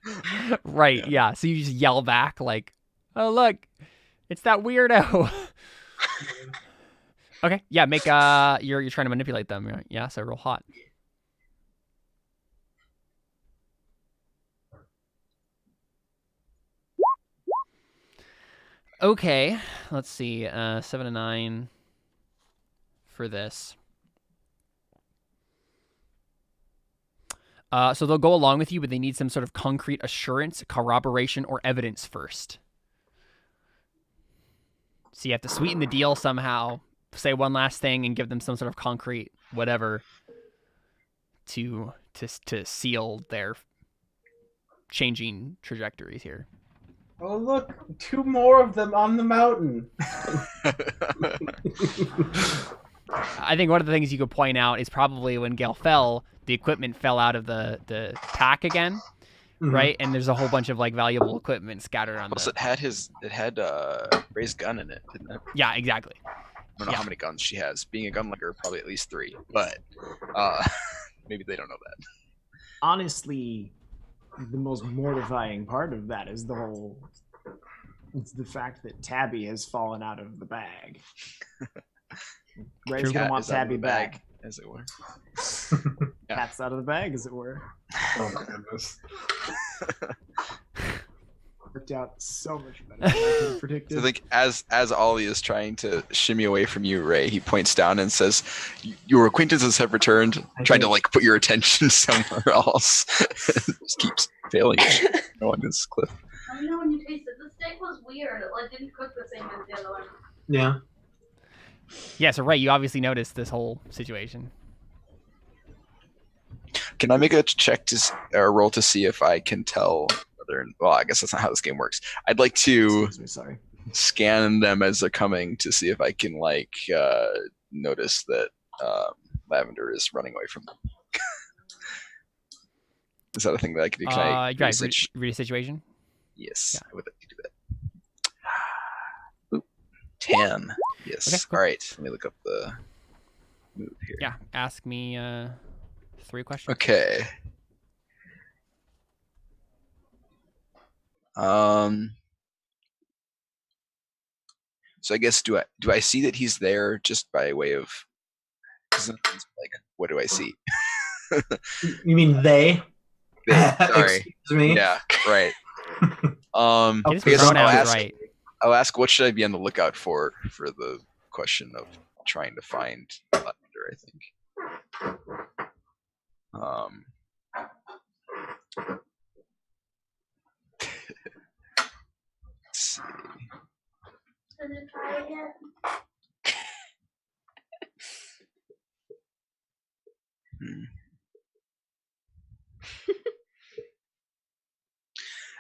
Right. Yeah. So you just yell back like, oh look, it's that weirdo. Okay. Yeah. Make you're trying to manipulate them. Right? Yeah. So roll hot. Okay, let's see. 7 to 9 for this. So they'll go along with you, but they need some sort of concrete assurance, corroboration, or evidence first. So you have to sweeten the deal somehow, say one last thing, and give them some sort of concrete whatever to seal their changing trajectories here. Oh, look, 2 more of them on the mountain. I think one of the things you could point out is probably when Ghale fell, the equipment fell out of the pack again, right? And there's a whole bunch of like valuable equipment scattered on Plus, it had Ray's gun in it, didn't it? Yeah, exactly. I don't know how many guns she has. Being a gunlicker, probably at least 3, but maybe they don't know that. Honestly, the most mortifying part of that is it's the fact that Tabby has fallen out of the bag. Ray's gonna want Tabby back, as it were. Cat's out of the bag, as it were. Oh my goodness. Worked out so much better than I could have predicted. So I think as Ollie is trying to shimmy away from you, Ray, he points down and says, "Your acquaintances have returned." Trying to like put your attention somewhere else. Just keeps failing on this cliff. I know when you tasted the steak was weird. It like didn't cook the same as the other one. Yeah. Yeah, so Ray, you obviously noticed this whole situation. Can I make a check roll to see if I can tell? Well, I guess that's not how this game works. I'd like to scan them as they're coming to see if I can notice that Lavender is running away from them. Is that a thing that I can do? Can I read a situation? Yes, Yeah. I would like to do that. Ooh, 10. Yes. Okay, cool. All right. Let me look up the move here. Yeah, ask me 3 questions. Okay. So I guess do I see that he's there just by way of like what do I see? You mean they? Sorry. Excuse me. Yeah, right. I Get his guess pronouns right. I'll ask what should I be on the lookout for the question of trying to find Lavender, I think. Let's see. Did it try it?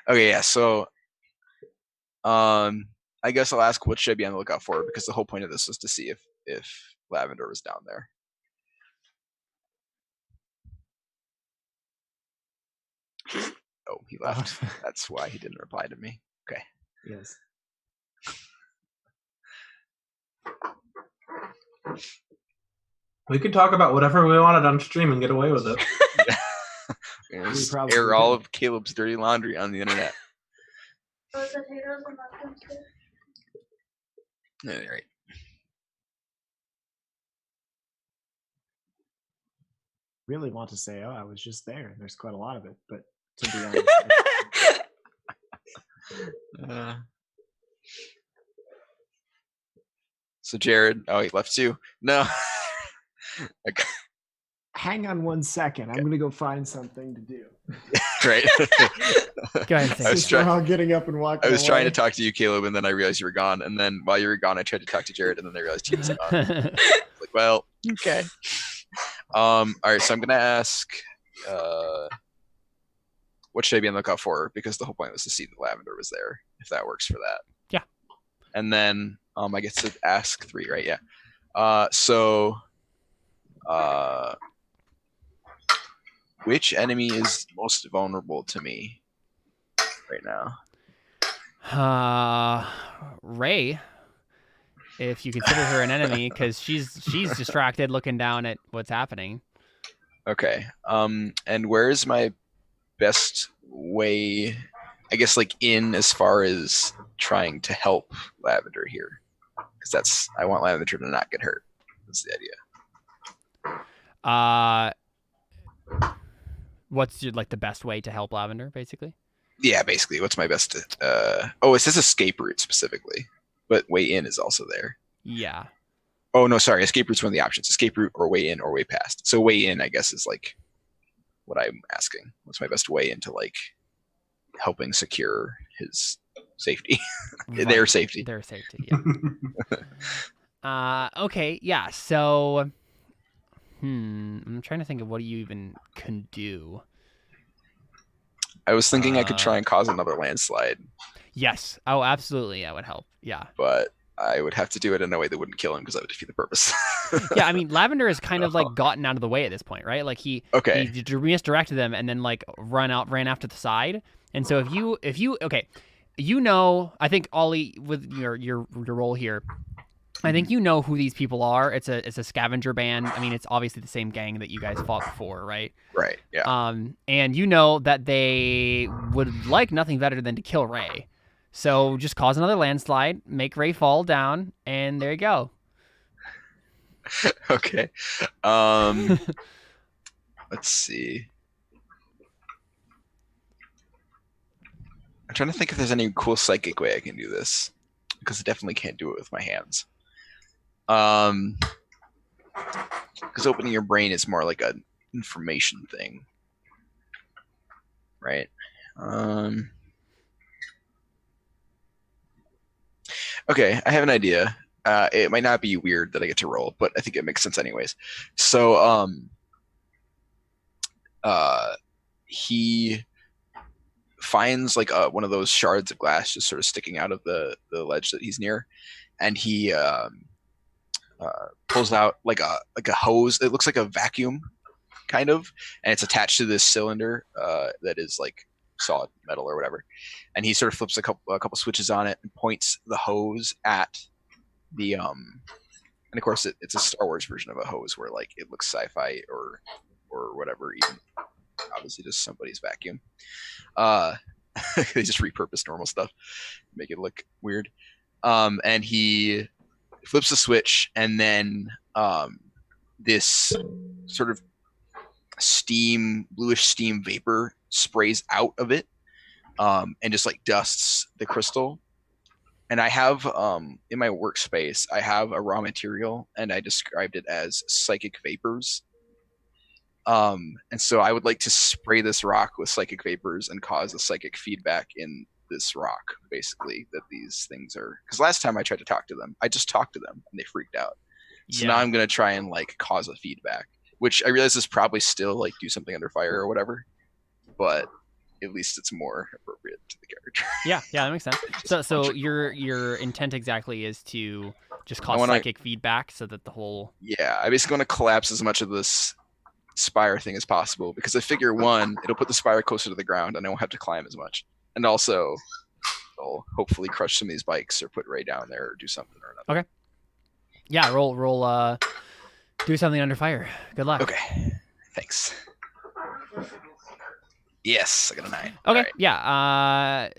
Okay, yeah, so I guess I'll ask what should I be on the lookout for, because the whole point of this was to see if Lavender was down there. Oh, he left. That's why he didn't reply to me. Okay. Yes. We could talk about whatever we wanted on stream and get away with it. Just probably air all could. of Caleb's dirty laundry on the internet. potatoes and mushrooms too? All right. Really want to say, oh, I was just there. There's quite a lot of it, but to be honest, So Jared, oh, he left too. No. Okay. hang on 1 second. I'm gonna go find something to do. Right. Go ahead and say I was Since we're all getting up and walking. I was trying to away. talk to you, Caleb, and then I realized you were gone. And then while you were gone, I tried to talk to Jared, and then I realized he was gone. Like, well, okay. All right, so I'm gonna ask, what should I be on the lookout for? Because the whole point was to see that lavender was there. If that works for that. Yeah. And then I get to ask 3, right? Yeah. So, which enemy is most vulnerable to me right now? Rae, if you consider her an enemy, because she's distracted looking down at what's happening. Okay. And where is my best way, I guess, like in as far as trying to help Lavender here? Because I want Lavender to not get hurt. That's the idea. What's the best way to help Lavender, basically? Yeah, basically. What's my best? It says escape route specifically, but way in is also there. Yeah. Oh no, sorry. Escape route's one of the options. Escape route or way in or way past. So way in, I guess, is like what I'm asking. What's my best way into like helping secure his safety, Right. their safety. Their safety. Yeah. Okay. Yeah. So, I'm trying to think of what you even can do. I was thinking I could try and cause another landslide. Yes. Oh, absolutely. That would help. Yeah. But I would have to do it in a way that wouldn't kill him because that would defeat the purpose. Yeah, I mean, Lavender has kind of like gotten out of the way at this point, right? Like he misdirected them and then like ran after the side. And so if you I think Ollie, with your role here, I think you know who these people are. It's a scavenger band. I mean, it's obviously the same gang that you guys fought before, right? Right. Yeah. And you know that they would like nothing better than to kill Rae. So just cause another landslide, make Rae fall down, and there you go. Okay. Let's see. I'm trying to think if there's any cool psychic way I can do this, because I definitely can't do it with my hands. Because opening your brain is more like an information thing, right? Okay, I have an idea. It might not be weird that I get to roll, but I think it makes sense anyways. So, he finds like one of those shards of glass just sort of sticking out of the ledge that he's near, and he pulls out like a hose. It looks like a vacuum, kind of, and it's attached to this cylinder that is like solid metal or whatever. And he sort of flips a couple switches on it and points the hose at the and of course it's a Star Wars version of a hose where like it looks sci-fi or whatever, even obviously just somebody's vacuum. They just repurpose normal stuff, make it look weird. And he flips the switch, and then this sort of bluish steam vapor sprays out of it, and just like dusts the crystal. And I have in my workspace, I have a raw material, and I described it as psychic vapors. And so I would like to spray this rock with psychic vapors and cause a psychic feedback in this rock, basically, that these things are. Because last time I tried to talk to them, I just talked to them and they freaked out. So now I'm going to try and like cause a feedback, which I realize is probably still like do something under fire or whatever, but at least it's more appropriate to the character. Yeah, that makes sense. So your intent exactly is to just cause psychic feedback so that the whole. Yeah, I basically want to collapse as much of this spire thing as possible, because I figure one, it'll put the spire closer to the ground and I won't have to climb as much, and also it'll hopefully crush some of these bikes or put Rae down there or do something or another. Okay. Yeah, roll do something under fire. Good luck. Okay. Thanks. Yes, I got a 9. Okay. Right. Yeah.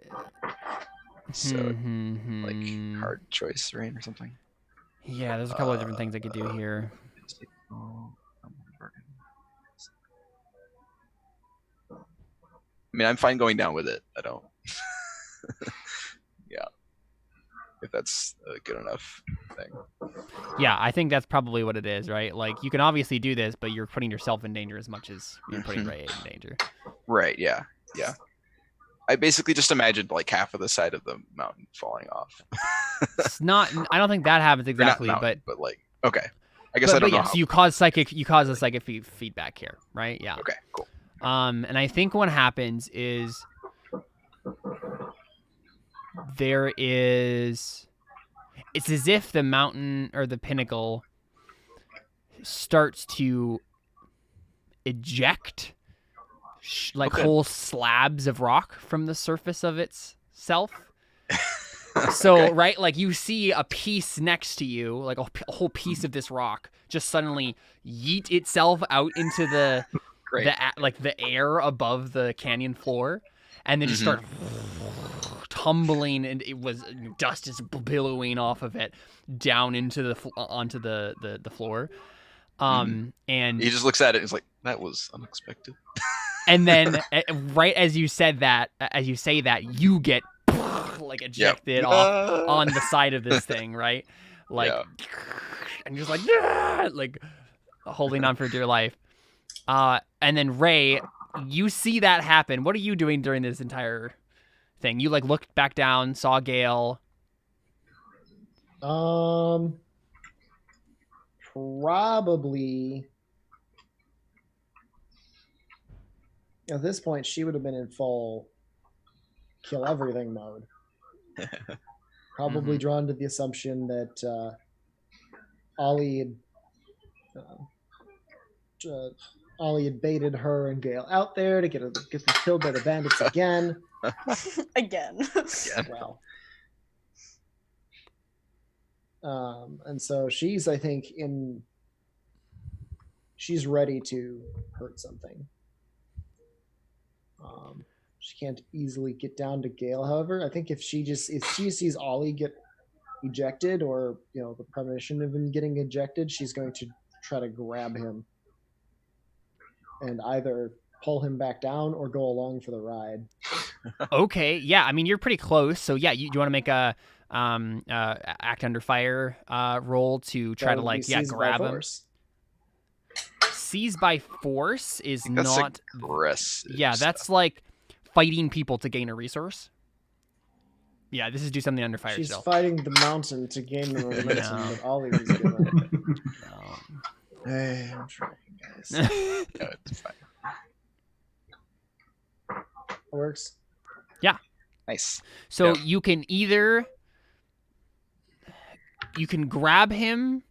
So like hard choice, Rain, or something. Yeah, there's a couple of different things I could do here. I mean, I'm fine going down with it. I don't. Yeah, if that's a good enough thing. Yeah, I think that's probably what it is, right? Like, you can obviously do this, but you're putting yourself in danger as much as you're putting Rae in danger. Right. Yeah. Yeah. I basically just imagined like half of the side of the mountain falling off. It's not. I don't think that happens exactly, mountain, but like, okay. I guess I don't know. So you cause a psychic feedback here, right? Yeah. Okay. Cool. And I think what happens is it's as if the mountain or the pinnacle starts to eject whole slabs of rock from the surface of itself. So, right, like you see a piece next to you, like a whole piece of this rock just suddenly yeet itself out into the air above the canyon floor, and then just start tumbling, and dust is billowing off of it down into onto the floor. And he just looks at it and is like, that was unexpected. And then right as you say that, you get like ejected off on the side of this thing, right? Like, and you're just like holding on for dear life. And then Rae, you see that happen. What are you doing during this entire thing? You like looked back down, saw Ghale. Probably at this point she would have been in full kill everything mode. Probably drawn to the assumption that Ollie had baited her and Ghale out there to get them killed by the bandits again. Again. Well. And so she's, I think, she's ready to hurt something. She can't easily get down to Ghale, however. I think if she sees Ollie get ejected, or the premonition of him getting ejected, she's going to try to grab him and either pull him back down or go along for the ride. Okay, yeah. I mean, you're pretty close. So yeah, you want to make a act under fire roll to try to grab him. Seize by force is not aggressive. Yeah, that's like fighting people to gain a resource. Yeah, this is do something under fire. She's still. fighting the mountain to gain the momentum that Ollie was given. Hey, I'm trying, guys. No, it's fine. It works. Yeah. Nice. So you can grab him.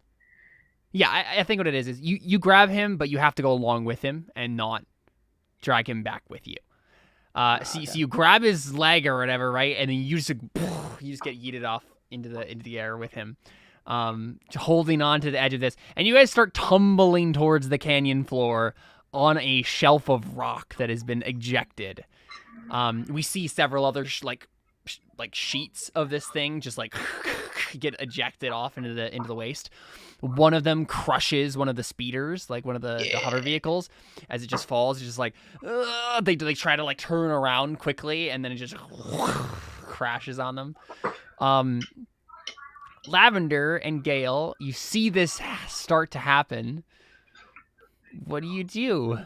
Yeah, I think what it is you grab him, but you have to go along with him and not drag him back with you. So you grab his leg or whatever, right? And then you just get yeeted off into the air with him, holding on to the edge of this. And you guys start tumbling towards the canyon floor on a shelf of rock that has been ejected. We see several other sheets of this thing just like get ejected off into the waste. One of them crushes one of the speeders, like one of the hover vehicles, as it just falls. It's just like they try to like turn around quickly, and then it just crashes on them. Lavender and Ghale, you see this start to happen. What do?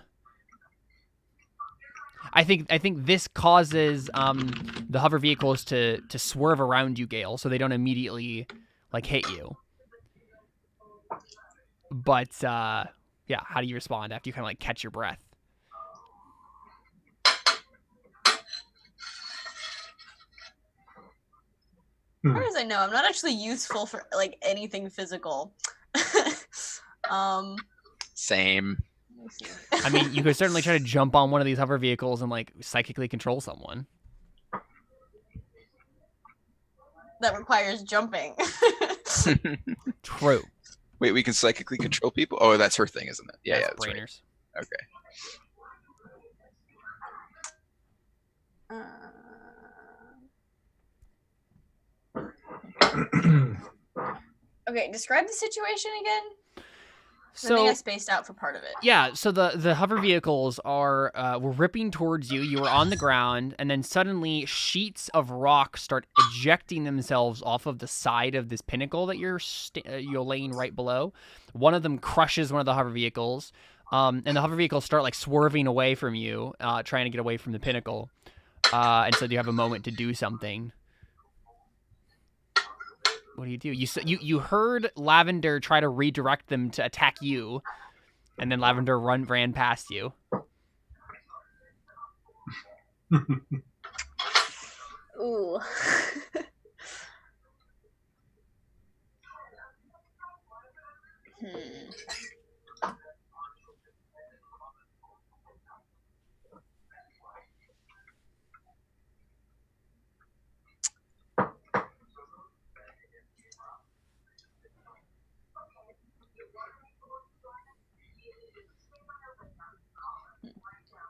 I think this causes the hover vehicles to swerve around you, Ghale, so they don't immediately like hit you. But how do you respond after you kind of like catch your breath? As far as I know, I'm not actually useful for like anything physical. Same. I mean, you could certainly try to jump on one of these hover vehicles and like psychically control someone. That requires jumping. True. Wait, we can psychically control people? Oh, that's her thing, isn't it? Yeah, that's brainers. Right. Okay. Okay, describe the situation again. I think So I spaced out for part of it. yeah, so the hover vehicles were ripping towards you. You were on the ground, and then suddenly sheets of rock start ejecting themselves off of the side of this pinnacle that you're laying right below. One of them crushes one of the hover vehicles, and the hover vehicles start like swerving away from you, trying to get away from the pinnacle. And so you have a moment to do something. What do? You heard Lavender try to redirect them to attack you, and then Lavender ran past you. Ooh.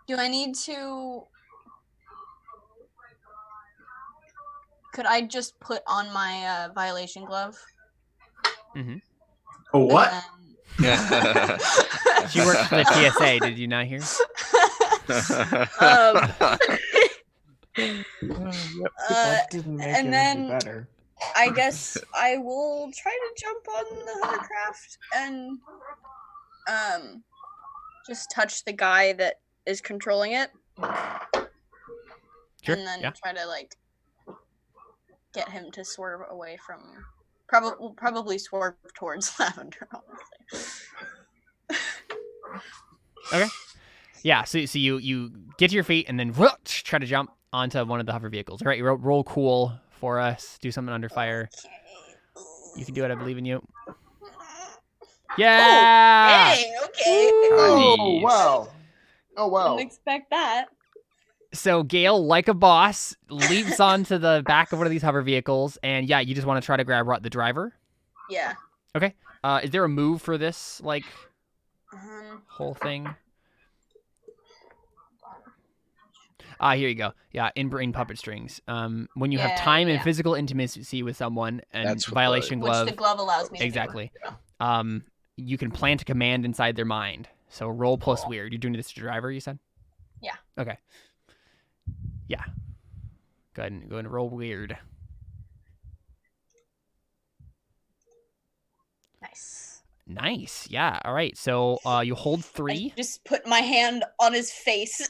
Do I need to... Could I just put on my violation glove? Mm-hmm. A what? She works for the TSA. Did you not hear? That didn't make and it then- any better. I guess I will try to jump on the hovercraft and just touch the guy that is controlling it. Sure. And then Yeah. try to like get him to swerve away from probably swerve towards Lavender, honestly. Okay. Yeah. So you get to your feet and then try to jump onto one of the hover vehicles. All right. You roll cool for us. Do something under fire. You can do it. I believe in you. Yeah. Dang, okay. Oh Nice. wow! Oh wow! Didn't expect that. So Ghale, like a boss, leaps onto the back of one of these hover vehicles, and yeah, you just want to try to grab the driver. Yeah. Okay. Is there a move for this like Um, whole thing? Here you go. Yeah, in puppet strings. When you have Yeah, time and yeah. physical intimacy with someone and That's what violation which glove, the glove allows me to do. exactly. You can plant a command inside their mind. So roll plus weird. You're doing this to driver, you said? Yeah. Okay. Yeah. Go ahead and roll weird. Nice. Nice. Yeah. All right. So you hold 3. I just put my hand on his face.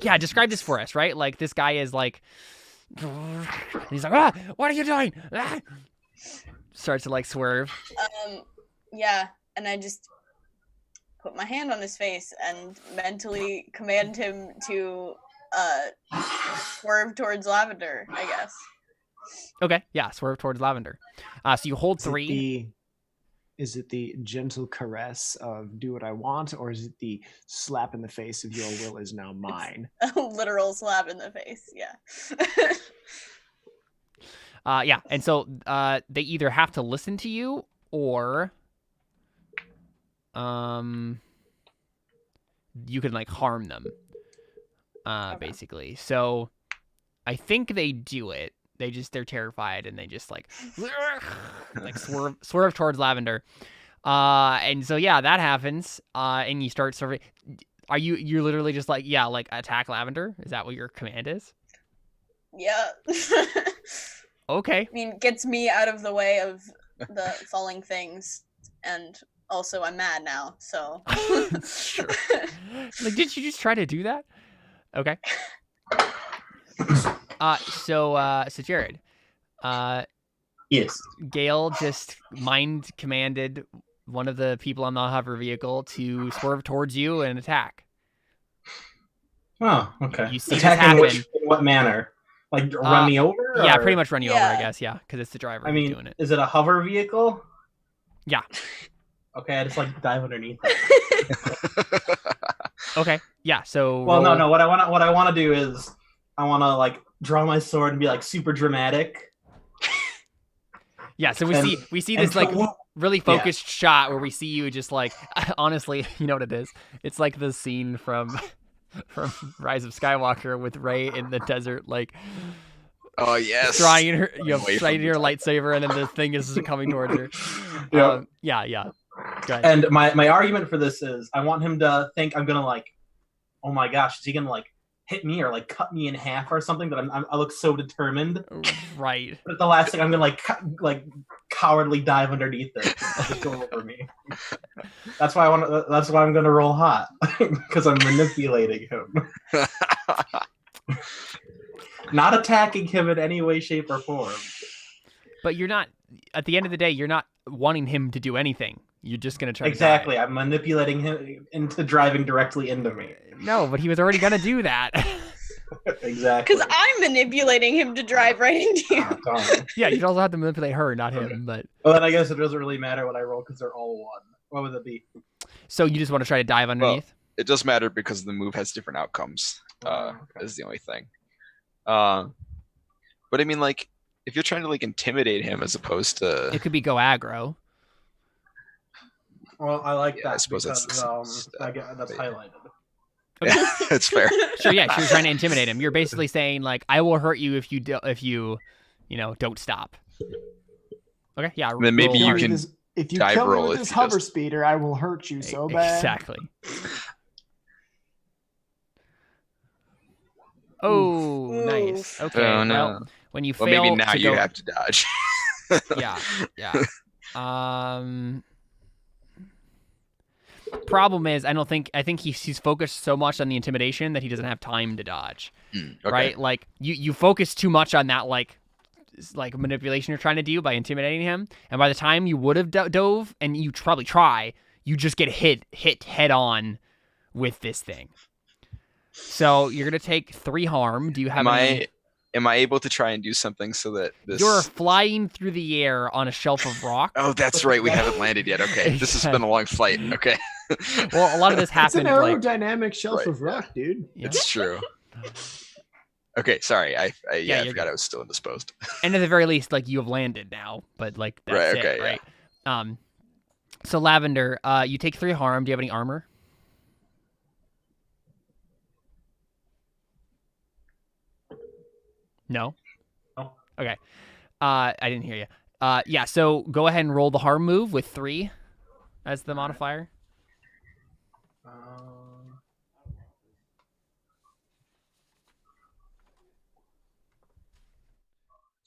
Yeah, describe this for us, right? Like this guy is like, he's like, ah, what are you doing? Ah! Starts to like swerve. Yeah, and I just put my hand on his face and mentally command him to swerve towards Lavender, I guess. Okay, yeah, swerve towards Lavender. So you hold 3. Is it the gentle caress of do what I want, or is it the slap in the face of your will is now mine? A literal slap in the face, yeah. Yeah, and so they either have to listen to you or you can like harm them. Basically. So I think they do it. They're terrified and they just like swerve towards Lavender. And so yeah, that happens. And you start sort of you're literally just like, yeah, like attack Lavender? Is that what your command is? Yeah. Okay. I mean, gets me out of the way of the falling things, and also I'm mad now, so. Sure. Like, did you just try to do that? Okay. So Jared, Yes. Ghale just mind commanded one of the people on the hover vehicle to swerve towards you and attack. Oh, okay. You see this Attacking happen. in what manner? Like run me over? Yeah, or- pretty much run you over, I Yeah. guess. Yeah, because it's the driver I who's mean, doing it. is it a hover vehicle? Yeah. Okay, I just like dive underneath it. Okay. Yeah. So. Well, roll- no. What I want to do is I want to like draw my sword and be like super dramatic. Yeah. So we and- see and this like whoop. really focused shot where we see you just like honestly, you know what it is? It's like the scene from Rise of Skywalker with Rae in the desert, like Oh yes. Drawing her, Away from sighting the her target. lightsaber, and then the thing is coming towards her. Yep. Yeah. Go ahead. And my argument for this is I want him to think I'm gonna like, oh my gosh, is he gonna like hit me or like cut me in half or something? That I look so determined. Right. But at the last thing, I'm gonna like cowardly dive underneath it, just go over me. That's why That's why I'm gonna roll hot because I'm manipulating him, not attacking him in any way, shape, or form. But you're not. At the end of the day, you're not wanting him to do anything. You're just gonna try Exactly. to die. I'm manipulating him into driving directly into me. No, but he was already gonna do that. Exactly. Because I'm manipulating him to drive right into you. Yeah, you'd also have to manipulate her, not him. But Well, then I guess it doesn't really matter what I roll because they're all one. What would it be? so you just want to try to dive underneath? It does matter because the move has different outcomes. Okay. Is the only thing. But I mean, like, if you're trying to like intimidate him as opposed to, It could be go aggro. Well, I like Yeah, I that suppose that's because the step, that's but- highlighted. Okay. it's fair. Sure, yeah, she was trying to intimidate him. You're basically saying like, I will hurt you if you don't stop. Okay, yeah. Then maybe roll you hard. can If you dive kill me roll with if this he hover does- speeder, I will hurt you so bad. Exactly. Oh, nice. Oof. Okay. Oh, no. Well, when you Well, fail maybe now to you go, have to dodge. yeah. Problem is, I think he's focused so much on the intimidation that he doesn't have time to dodge. Okay. Right? Like you focus too much on that like manipulation you're trying to do by intimidating him, and by the time you would have dove, and you probably try, you just get hit head on with this thing. So you're gonna take 3 harm. Do you have any? Am I able to try and do something so that this? You're flying through the air on a shelf of rock. Oh, that's right. We haven't landed yet. Okay, this has been a long flight. Okay, Well, a lot of this It's happened an like aerodynamic shelf Right, of rock, dude. yeah. it's true. Okay, sorry. I you're forgot good. I was still indisposed. And at the very least, like you have landed now, but like that's Right, it, okay, right? So Lavender, you take 3 harm. Do you have any armor? No. No. Okay. I didn't hear you. Yeah. So go ahead and roll the harm move with 3 as the modifier.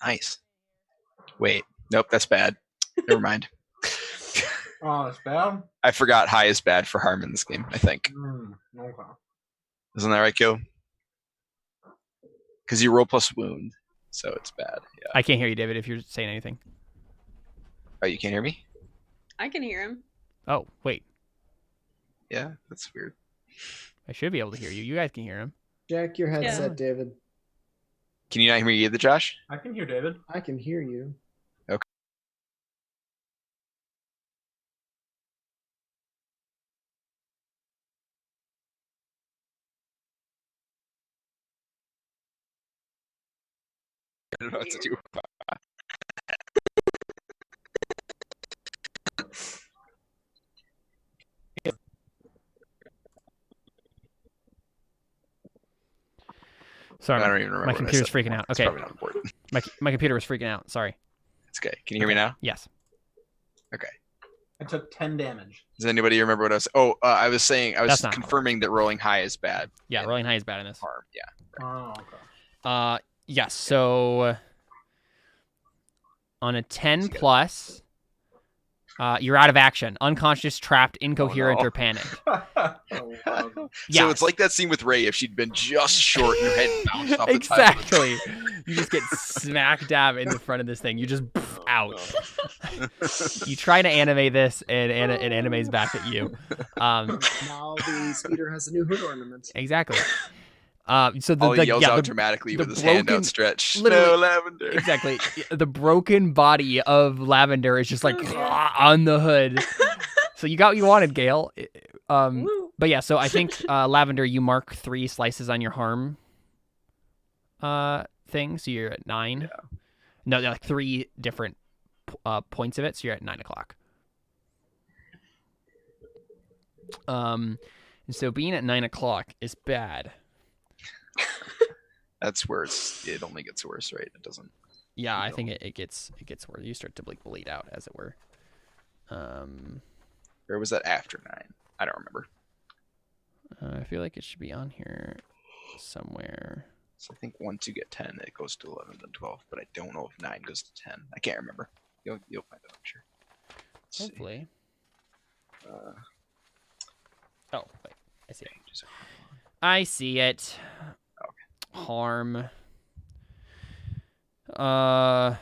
Nice. Wait. Nope, that's bad. Never mind. Oh, it's bad. I forgot high is bad for harm in this game. I think. Okay. Isn't that right, Gil? Because you roll plus wound, so it's bad. Yeah. I can't hear you, David, if you're saying anything. Oh, you can't hear me? I can hear him. Oh, wait. Yeah, that's weird. I should be able to hear you. You guys can hear him. Jack your headset, David. Can you not hear me either, Josh? I can hear David. I can hear you. I don't know what to do. Sorry, I don't even remember. my what I computer's said. freaking out. It's Okay, probably not important. my computer was freaking out. Sorry. It's okay. Can you hear me now? Yes. Okay. I took 10 damage. Does anybody remember what I was? Oh, I was saying. I was That's not how it confirming that rolling high is bad. Yeah, and rolling high is bad in this. harm. Yeah. Oh, okay. Yes. So on a 10 plus, you're out of action, unconscious, trapped, incoherent, no. or panicked. Oh, wow. Yeah. So it's like that scene with Rae. If she'd been just short and her head bounced off the top. Exactly. You just get smack dab in the front of this thing. You just out. You try to animate this, and it animates back at you. Now the speeder has a new hood ornament. Exactly. So All he the yells yeah, out the, dramatically the with his hand broken- outstretched. literally- No, Lavender. exactly. The broken body of Lavender is just like on the hood. So you got what you wanted, Gale. Woo. But yeah, so I think Lavender, you mark 3 slices on your harm thing, so you're at 9. Yeah. No, like 3 different points of it, so you're at 9 o'clock. And so being at 9 o'clock is bad. That's where it only gets worse, right? It doesn't. Yeah, I think it gets worse. You start to like bleed out, as it were. Or was that after 9? I don't remember. I feel like it should be on here somewhere. So I think once you get 10, it goes to 11, then 12. But I don't know if 9 goes to 10. I can't remember. You'll find out, I'm sure. Let's see. Hopefully. Oh, wait. I see it. I see it. Okay. Harm. Oh,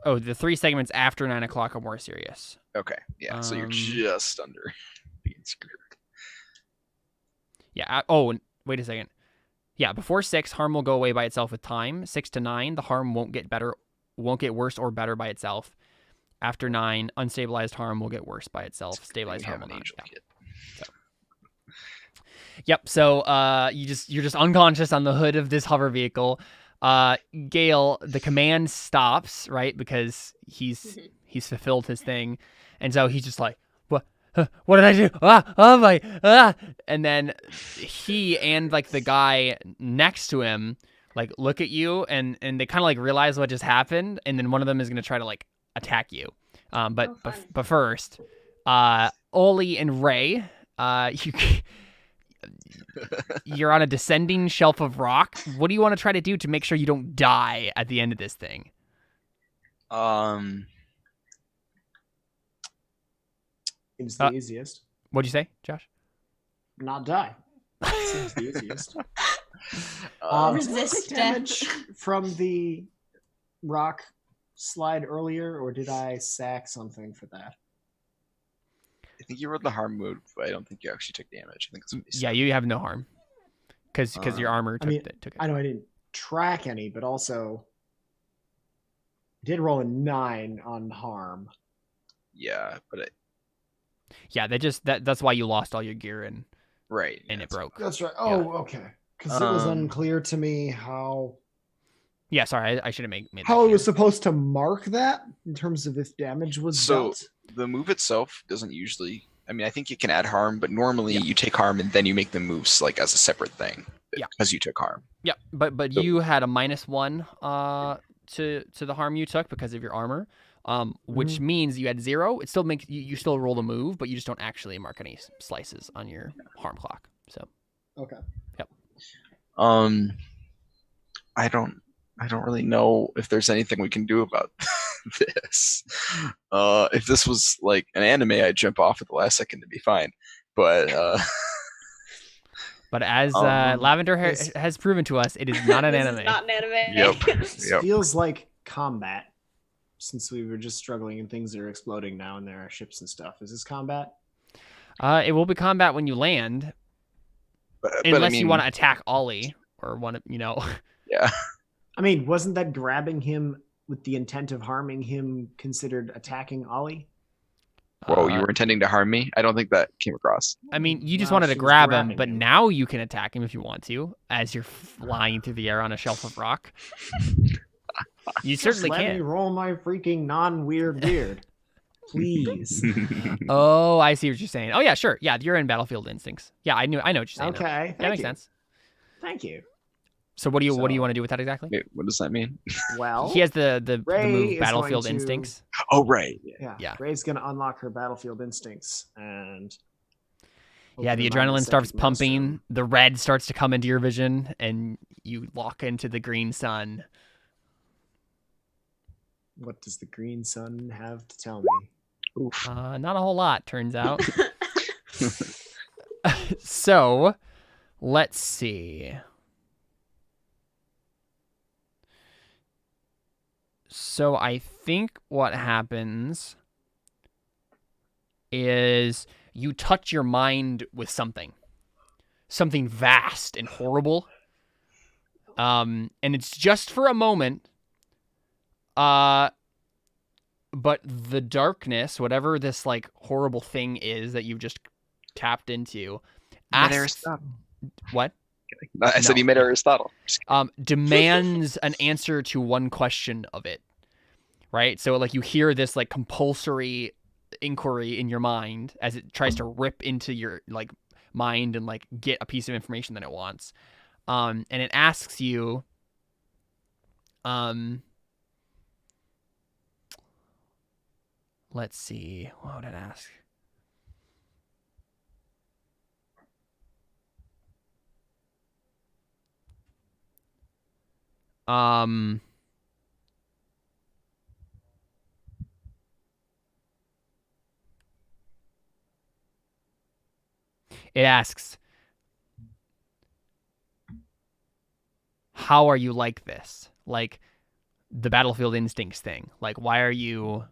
the 3 segments after 9 o'clock are more serious. Okay. Yeah. So you're just under being screwed. Yeah. Oh, wait a second. Yeah, before 6, harm will go away by itself with time. 6 to 9, the harm won't get worse or better by itself. After 9, unstabilized harm will get worse by itself. Stabilized harm will not. Yep. So you're just unconscious on the hood of this hover vehicle. Ghale, the command stops, right? Because he's fulfilled his thing. And so he's just like, what did I do? Oh my, and then he and like the guy next to him like look at you and they kind of like realize what just happened, and then one of them is going to try to like attack you. But first, Ollie and Rae, you're on a descending shelf of rock. What do you want to try to do to make sure you don't die at the end of this thing? Seems the easiest. What'd you say, Josh? Not die. Seems the easiest. Resist damage from the rock slide earlier, or did I sack something for that? I think you rolled the harm move, but I don't think you actually took damage. I think it's what you said. Yeah, you have no harm because your armor took it. I know I didn't track any, but also I did roll a 9 on harm. Yeah, but yeah, that's why you lost all your gear and it broke. That's right. Oh, okay. Because it was unclear to me how. Yeah, sorry, I should have made how it was supposed to mark that in terms of if damage was dealt. The move itself doesn't usually. I mean, I think you can add harm, but normally you take harm and then you make the moves like as a separate thing. Yeah, because you took harm. Yeah, but you had a -1 to the harm you took because of your armor. Which means you had 0. It still makes you still roll the move, but you just don't actually mark any slices on your harm clock. So okay. Yep. I don't really know if there's anything we can do about this. If this was like an anime, I'd jump off at the last second to be fine. But but as Lavender has proven to us, it is not an anime. Is not an anime. Yep. It feels like combat. Since we were just struggling and things are exploding now and there are ships and stuff. Is this combat? It will be combat when you land. Unless you want to attack Ollie or want to, Yeah. I mean, wasn't that grabbing him with the intent of harming him considered attacking Ollie? Whoa, you were intending to harm me? I don't think that came across. I mean, you just wanted to grab him, but now you can attack him if you want to, as you're flying through the air on a shelf of rock. You certainly Let can. me roll my freaking weird. Please. Oh, I see what you're saying. Oh yeah, sure. Yeah, you're in battlefield instincts. Yeah, I know what you're saying. Okay. That makes sense. Thank you. So what do you want to do with that exactly? Wait, what does that mean? Well, he has the move battlefield going to- instincts. Oh right. Yeah. Ray's gonna unlock her battlefield instincts and. Yeah, the adrenaline starts pumping. The red starts to come into your vision, and you lock into the green sun. What does the green sun have to tell me? Oof. Not a whole lot, turns out. So, let's see. So I think what happens is you touch your mind with something vast and horrible. And it's just for a moment. But the darkness, whatever this like horrible thing is that you've just tapped into, what? I said he met Aristotle. Demands an answer to one question of it, right? So like you hear this like compulsory inquiry in your mind as it tries to rip into your like mind and like get a piece of information that it wants, and it asks you, Let's see. What would it ask? It asks, how are you like this? Like the battlefield instincts thing. Like, why are you...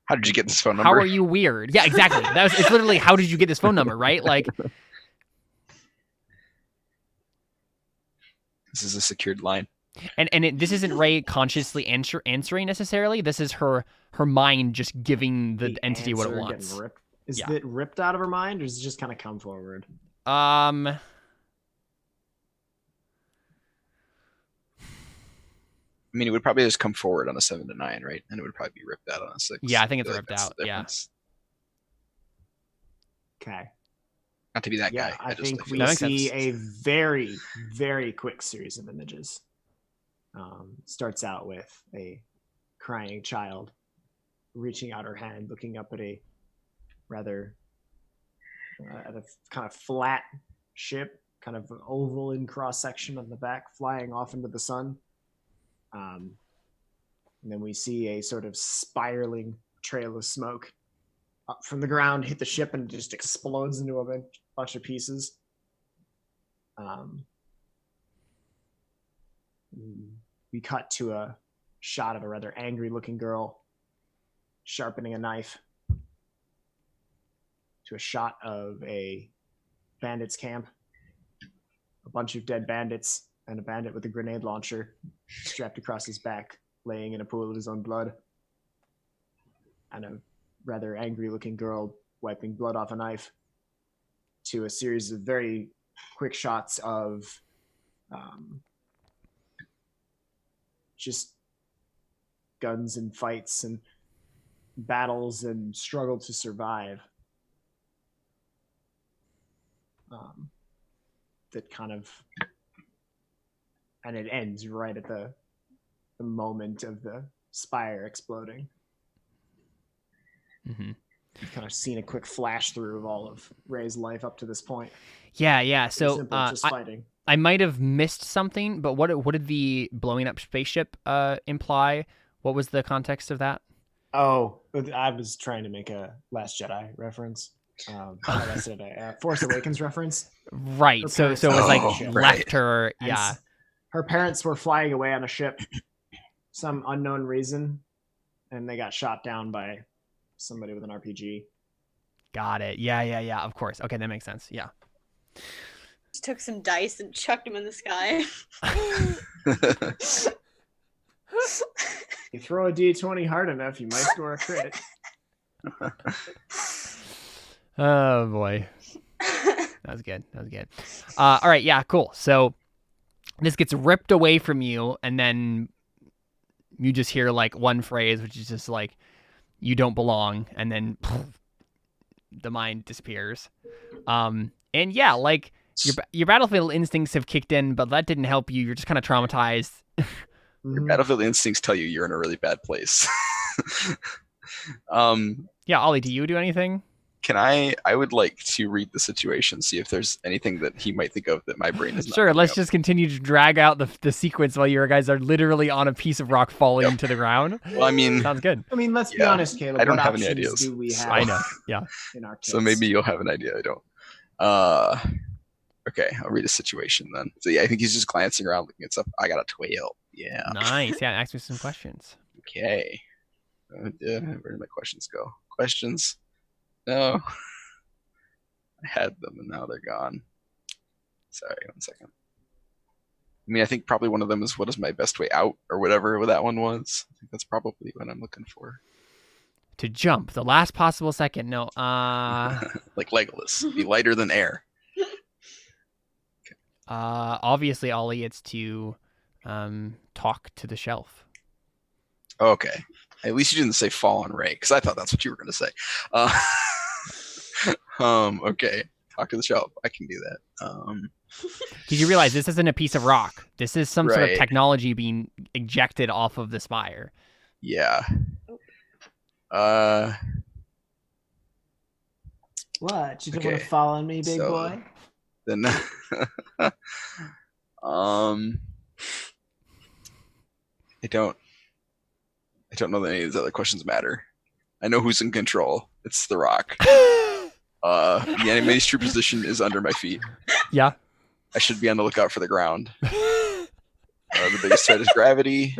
How did you get this phone number? How are you weird? Yeah, exactly. It's literally, how did you get this phone number, right? Like... This is a secured line. And this isn't Rae consciously answering necessarily. This is her mind just giving the entity what it answer wants. getting ripped. Is it ripped out of her mind, or does it just kind of come forward? I mean, it would probably just come forward on a 7 to 9, right? And it would probably be ripped out on a 6. Yeah, I think it's feel ripped that's out. the Yeah. difference. Okay. Not to be that Yeah, guy. I just think feel we makes see sense. a very, very quick series of images. Starts out with a crying child reaching out her hand, looking up at a rather at a kind of flat ship, kind of oval in cross section on the back, flying off into the sun. And then we see a sort of spiraling trail of smoke up from the ground, hit the ship, and just explodes into a bunch of pieces. We cut to a shot of a rather angry-looking girl sharpening a knife, to a shot of a bandits camp, a bunch of dead bandits, and a bandit with a grenade launcher strapped across his back, laying in a pool of his own blood, and a rather angry-looking girl wiping blood off a knife, to a series of very quick shots of just guns and fights and battles and struggle to survive. That kind of, and it ends right at the moment of the spire exploding. Mm-hmm. You've kind of seen a quick flash through of all of Ray's life up to this point. Yeah. Pretty So simple, just fighting. I might have missed something, but what did the blowing up spaceship imply? What was the context of that? Oh, I was trying to make a Last Jedi reference. Last Jedi, Force Awakens reference. Right. Her So parents it was were like on a ship. left her. And Yeah. her parents were flying away on a ship, some unknown reason, and they got shot down by somebody with an RPG. Got it. Yeah. Of course. Okay, that makes sense. Yeah. Just took some dice and chucked them in the sky. You throw a D20 hard enough, you might score a crit. Oh boy. That was good. All right. Yeah. Cool. So this gets ripped away from you, and then you just hear like one phrase, which is just like, "You don't belong," and then the mind disappears. And yeah, like your battlefield instincts have kicked in, but that didn't help you. You're just kind of traumatized. Your battlefield instincts tell you you're in a really bad place. Yeah, Ollie, do you do anything? I would like to read the situation, see if there's anything that he might think of that my brain is not. Sure, let's up. just continue to drag out the sequence while you guys are literally on a piece of rock falling to the ground. Well, I mean, Sounds good. I mean, let's be honest, Caleb. I don't what have any options ideas. do we have I know. Yeah. in our kits? so maybe you'll have an idea. I don't. Okay, I'll read the situation then. So yeah, I think he's just glancing around, looking at stuff. I got a 12. Yeah. Nice. Yeah, ask me some questions. Okay. Where did my questions go? Questions? No. I had them and now they're gone. Sorry, 1 second. I mean, I think probably one of them is what is my best way out or whatever that one was. I think that's probably what I'm looking for. To jump, the last possible second. No. Like Legolas, be lighter than air. Obviously, Ollie, it's to talk to the shelf. Okay. At least you didn't say fall on Rae, because I thought that's what you were going to say. Okay. Talk to the shelf. I can do that. Did you realize this isn't a piece of rock? This is some sort of Right. technology being ejected off of the spire. Yeah. What? You don't want Okay. to follow me, big So- boy? Then I don't know that any of these other questions matter. I know who's in control. It's the rock. The enemy's true position is under my feet. Yeah. I should be on the lookout for the ground. The biggest threat is gravity,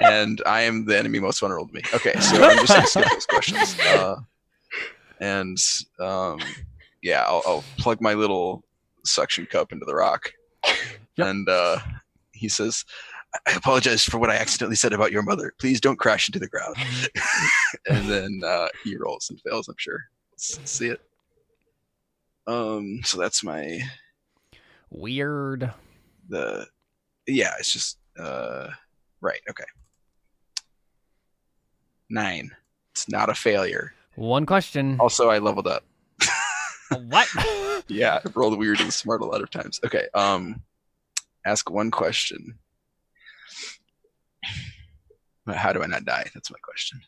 and I am the enemy most vulnerable to me. Okay, so I'm just gonna skip those questions. Yeah, I'll plug my little suction cup into the rock, and he says, "I apologize for what I accidentally said about your mother. Please don't crash into the ground." And then he rolls and fails, I'm sure. Let's see it. So that's my Weird. it's just right, okay. 9. It's not a failure. One question. Also, I leveled up. What? Yeah, I rolled weird and smart a lot of times. Okay, ask one question. But how do I not die? That's my question.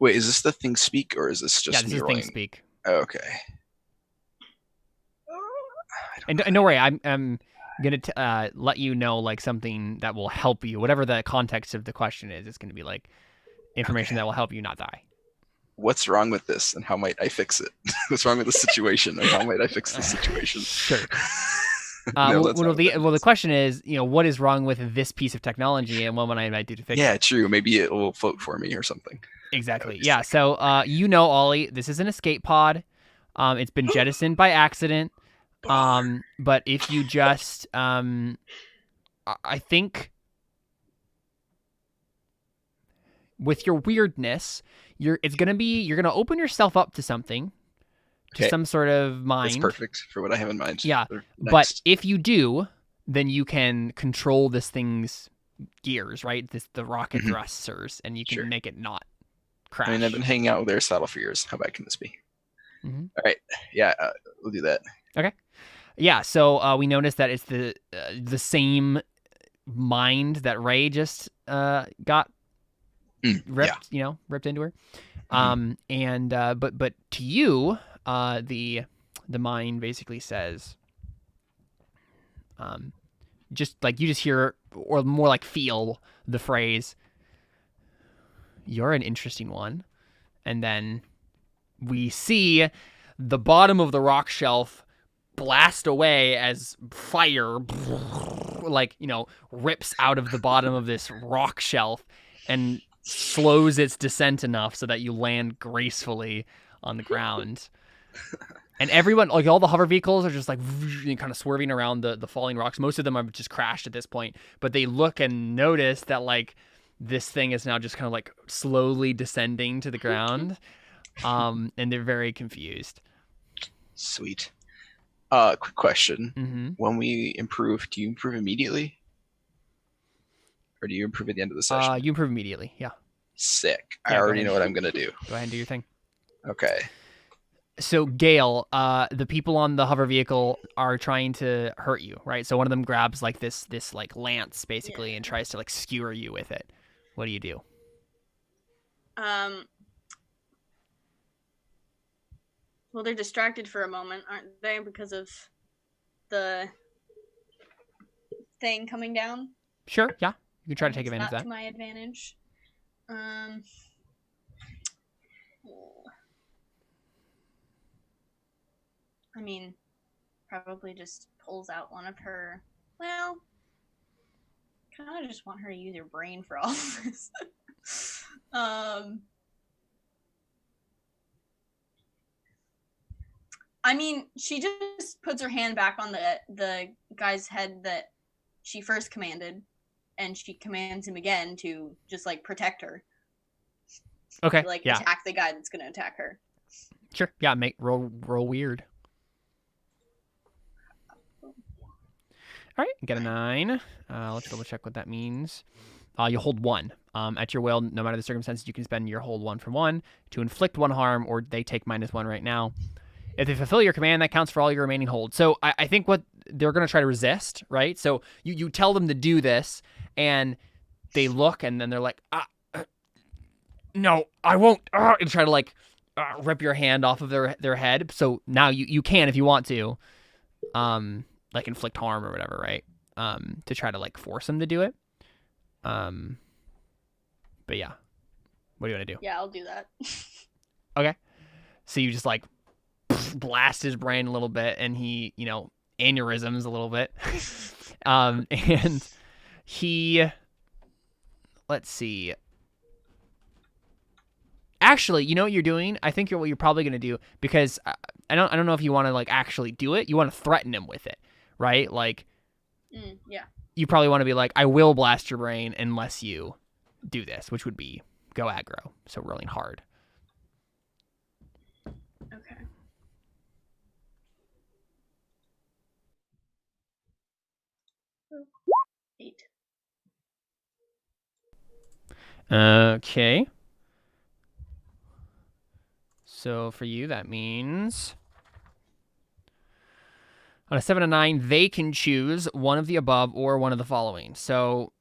Wait, is this the thing speak or is this just Yeah, this me is rolling? thing speak. Okay. And don't worry, I'm gonna let you know like something that will help you. Whatever the context of the question is, it's gonna be like information that will help you not die. What's wrong with this and how might I fix it? What's wrong with the situation and how might I fix the situation? Sure. No, that's not the question is, what is wrong with this piece of technology, and what would I do to fix it? Yeah, true. Maybe it will float for me or something. Exactly. That would be Yeah. sick. So, Ollie, this is an escape pod. It's been jettisoned by accident. But if you just, I think, with your weirdness, you're gonna open yourself up to something, to Okay. some sort of That's mind. perfect for what I have in mind. Yeah, For But next. if you do, then you can control this thing's gears, right? The rocket Mhm. thrusters, and you can Sure. make it not crash. I mean, I've been hanging out with Aristotle for years. How bad can this be? Mhm. All right. Yeah, we'll do that. Yeah, so we noticed that it's the same mind that Rae just got ripped, ripped into her. But to you, the mind basically says, just like you just hear, or more like feel the phrase, "You're an interesting one," and then we see the bottom of the rock shelf blast away as fire rips out of the bottom of this rock shelf and slows its descent enough so that you land gracefully on the ground. And everyone, like all the hover vehicles, are just like kind of swerving around the falling rocks. Most of them are just crashed at this point, but they look and notice that like this thing is now just kind of like slowly descending to the ground. And they're very confused. Sweet. Quick question. Mm-hmm. When we improve, do you improve immediately? Or do you improve at the end of the session? You improve immediately. Yeah. Sick. Yeah, I go already ahead. know what I'm going to do. Go ahead and do your thing. Okay. So Ghale, the people on the hover vehicle are trying to hurt you, right? So one of them grabs like this like lance basically and tries to like skewer you with it. What do you do? Well, they're distracted for a moment, aren't they, because of the thing coming down? Sure, yeah. You can try to take It's advantage of not that. to my advantage. I mean, probably just pulls out one of her. Well, kind of just want her to use her brain for all of this. I mean, she just puts her hand back on the guy's head that she first commanded, and she commands him again to just like protect her. Okay, To, like yeah. attack the guy that's gonna attack her. Sure, yeah, roll weird. All right, get a 9. Let's double check what that means. You hold 1. At your will, no matter the circumstances, you can spend your hold 1 for 1 to inflict 1 harm, or they take -1 right now. If they fulfill your command, that counts for all your remaining hold. So I think what they're going to try to resist, right? So you tell them to do this, and they look, and then they're like, no, I won't, and try to like rip your hand off of their head. So now you can, if you want to, like inflict harm or whatever, right? To try to like force them to do it. But yeah, what do you want to do? Yeah, I'll do that. Okay. So you just like blast his brain a little bit, and he, aneurysms a little bit. And he, let's see. Actually, you know what you're doing? I think what you're probably going to do, because I don't know if you want to like actually do it. You want to threaten him with it, right? Like, Yeah. you probably want to be like, I will blast your brain unless you do this, which would be go aggro. So rolling hard. Okay. Eight. Okay. So for you, that means on a 7 to 9, they can choose one of the above or one of the following. So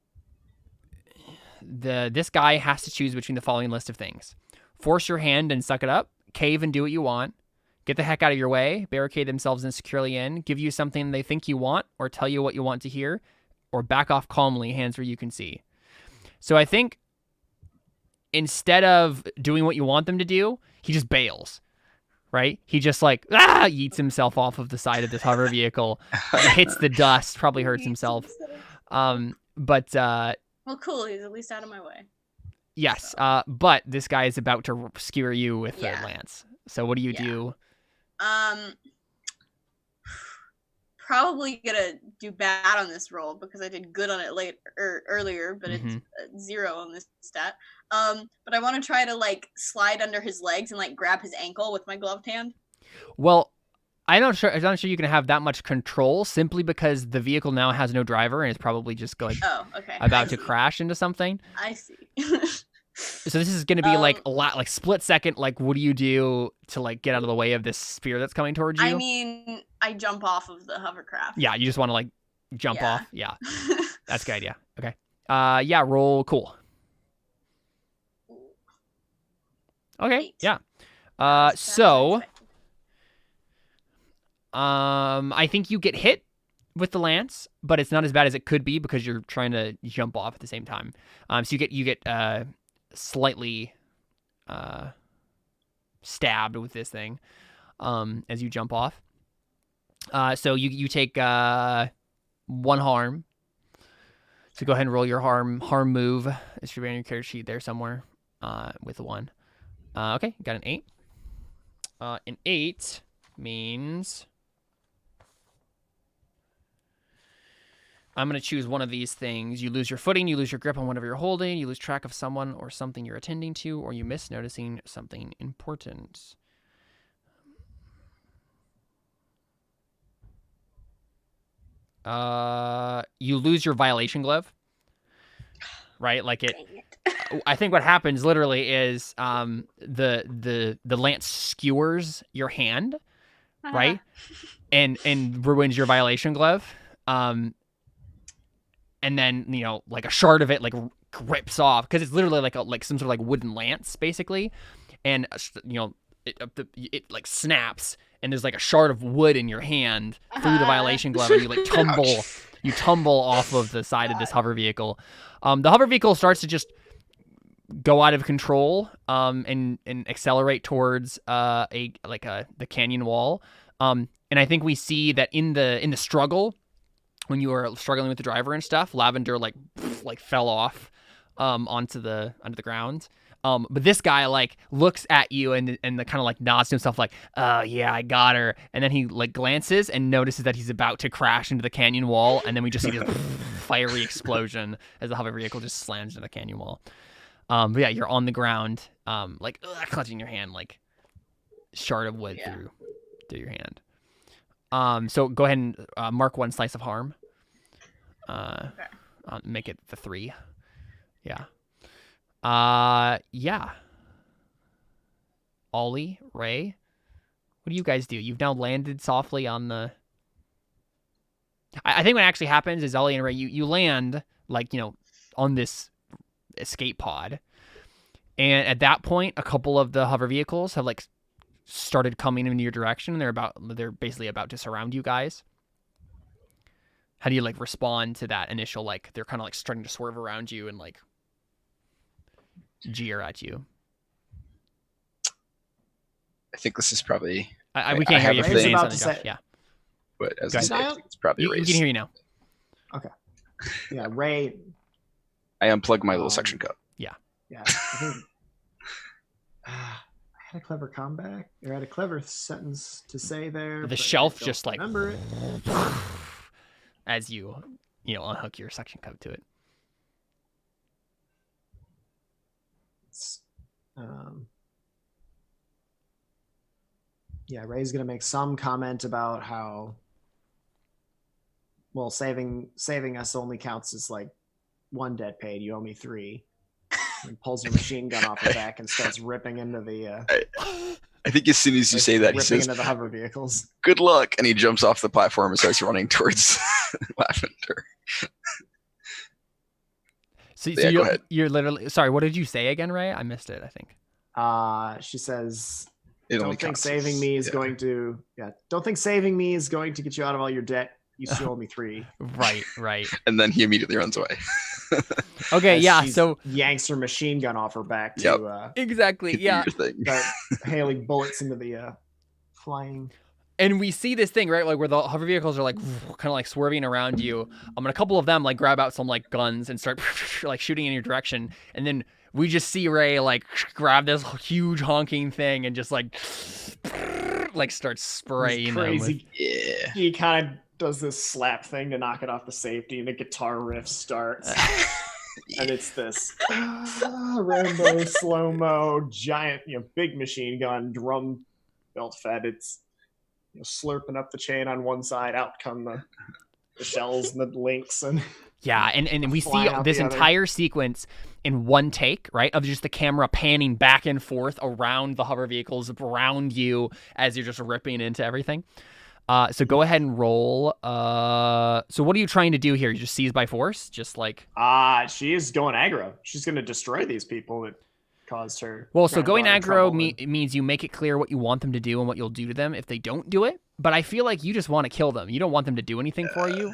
this guy has to choose between the following list of things: force your hand and suck it up, cave and do what you want, get the heck out of your way, barricade themselves insecurely in, give you something they think you want, or tell you what you want to hear, or back off calmly, hands where you can see. So I think instead of doing what you want them to do, he just bails, right? He just like, yeets himself off of the side of this hover vehicle, hits the dust, probably hurts himself. But well, cool. He's at least out of my way. Yes, but this guy is about to skewer you with the lance. So what do you do? Probably gonna do bad on this roll because I did good on it earlier, but it's 0 on this stat. But I want to try to like slide under his legs and like grab his ankle with my gloved hand. Well, I'm not sure you can have that much control simply because the vehicle now has no driver and is probably just going about to crash into something. I see. So this is going to be like a lot, like split second. Like, what do you do to like get out of the way of this spear that's coming towards you? I mean, I jump off of the hovercraft. Yeah, you just want to like jump off. Yeah, that's a good idea. Okay. Yeah, roll cool. Okay. 8. Yeah. I think you get hit with the lance, but it's not as bad as it could be because you're trying to jump off at the same time. So you get slightly stabbed with this thing as you jump off. So you take 1 harm. So go ahead and roll your harm move. It should be on your character sheet there somewhere with a 1. Okay, got an 8. An 8 means I'm going to choose one of these things. You lose your footing, you lose your grip on whatever you're holding, you lose track of someone or something you're attending to, or you miss noticing something important. You lose your violation glove. Right? Like I think what happens literally is the lance skewers your hand, right? And ruins your violation glove. And then, like a shard of it like rips off because it's literally like some sort of like wooden lance basically. And it like snaps and there's like a shard of wood in your hand through the violation glove and you like tumble off of the side of this hover vehicle. The hover vehicle starts to just go out of control and accelerate towards the canyon wall. And I think we see that in the struggle, when you were struggling with the driver and stuff, Lavender like fell off onto the ground. But this guy like looks at you and kind of like nods to himself like, oh yeah, I got her. And then he like glances and notices that he's about to crash into the canyon wall. And then we just see this fiery explosion as the hover vehicle just slams into the canyon wall. But yeah, you're on the ground, clutching your hand, like shard of wood through your hand. So go ahead and mark 1 slice of harm. Make it the 3. Yeah. Yeah. Ollie, Rae, what do you guys do? You've now landed softly on the I think what actually happens is Ellie and Rae, you land like on this escape pod, and at that point, a couple of the hover vehicles have like started coming in your direction. They're basically about to surround you guys. How do you like respond to that initial like they're kind of like starting to swerve around you and like jeer at you? I think this is probably. We can't hear you if you're saying about something, to Josh. say- Yeah, But as Go I ahead. say, I think it's probably we Rae's. can hear you now. Yeah, Rae. I unplugged my little suction cup. Yeah, I think I had a clever comeback. Or I had a clever sentence to say there. The but I shelf don't just like remember it. as you unhook your suction cup to it. It's, yeah, Ray's gonna make some comment about how, well, saving us only counts as like 1 debt paid. You owe me 3. And pulls her machine gun off her back and starts ripping into the. I think as soon as you like, say that, he ripping says, into the hover vehicles. "Good luck," and he jumps off the platform and starts running towards Lavender. So Yeah, go ahead. you're literally sorry. What did you say again, Rae? I missed it. I think. She says, It only "Don't think counts saving as- me is yeah. going to. Yeah, don't think saving me is going to get you out of all your debt. You still owe me 3." Right. And then he immediately runs away. Okay, As yeah. she So yanks her machine gun off her back to Yep. exactly, You do yeah. your thing. start hailing bullets into the flying. And we see this thing, right, like where the hover vehicles are like kind of like swerving around you. And a couple of them like grab out some like guns and start like shooting in your direction. And then we just see Rae like grab this huge honking thing and just like start spraying them with- Crazy. Yeah. He kind of does this slap thing to knock it off the safety, and a guitar riff starts. And it's this Rambo slow-mo giant, big machine gun, drum belt fed. It's slurping up the chain on one side, out come the shells and the links, and Yeah, and we see Flying out this the other. entire sequence in one take, right? Of just the camera panning back and forth around the hover vehicles, around you as you're just ripping into everything. So go ahead and roll. So what are you trying to do here? You just seize by force? Just like... she is going aggro. She's going to destroy these people that caused her. Well, so kind of going brought her aggro trouble, and- means you make it clear what you want them to do and what you'll do to them if they don't do it. But I feel like you just want to kill them. You don't want them to do anything for you.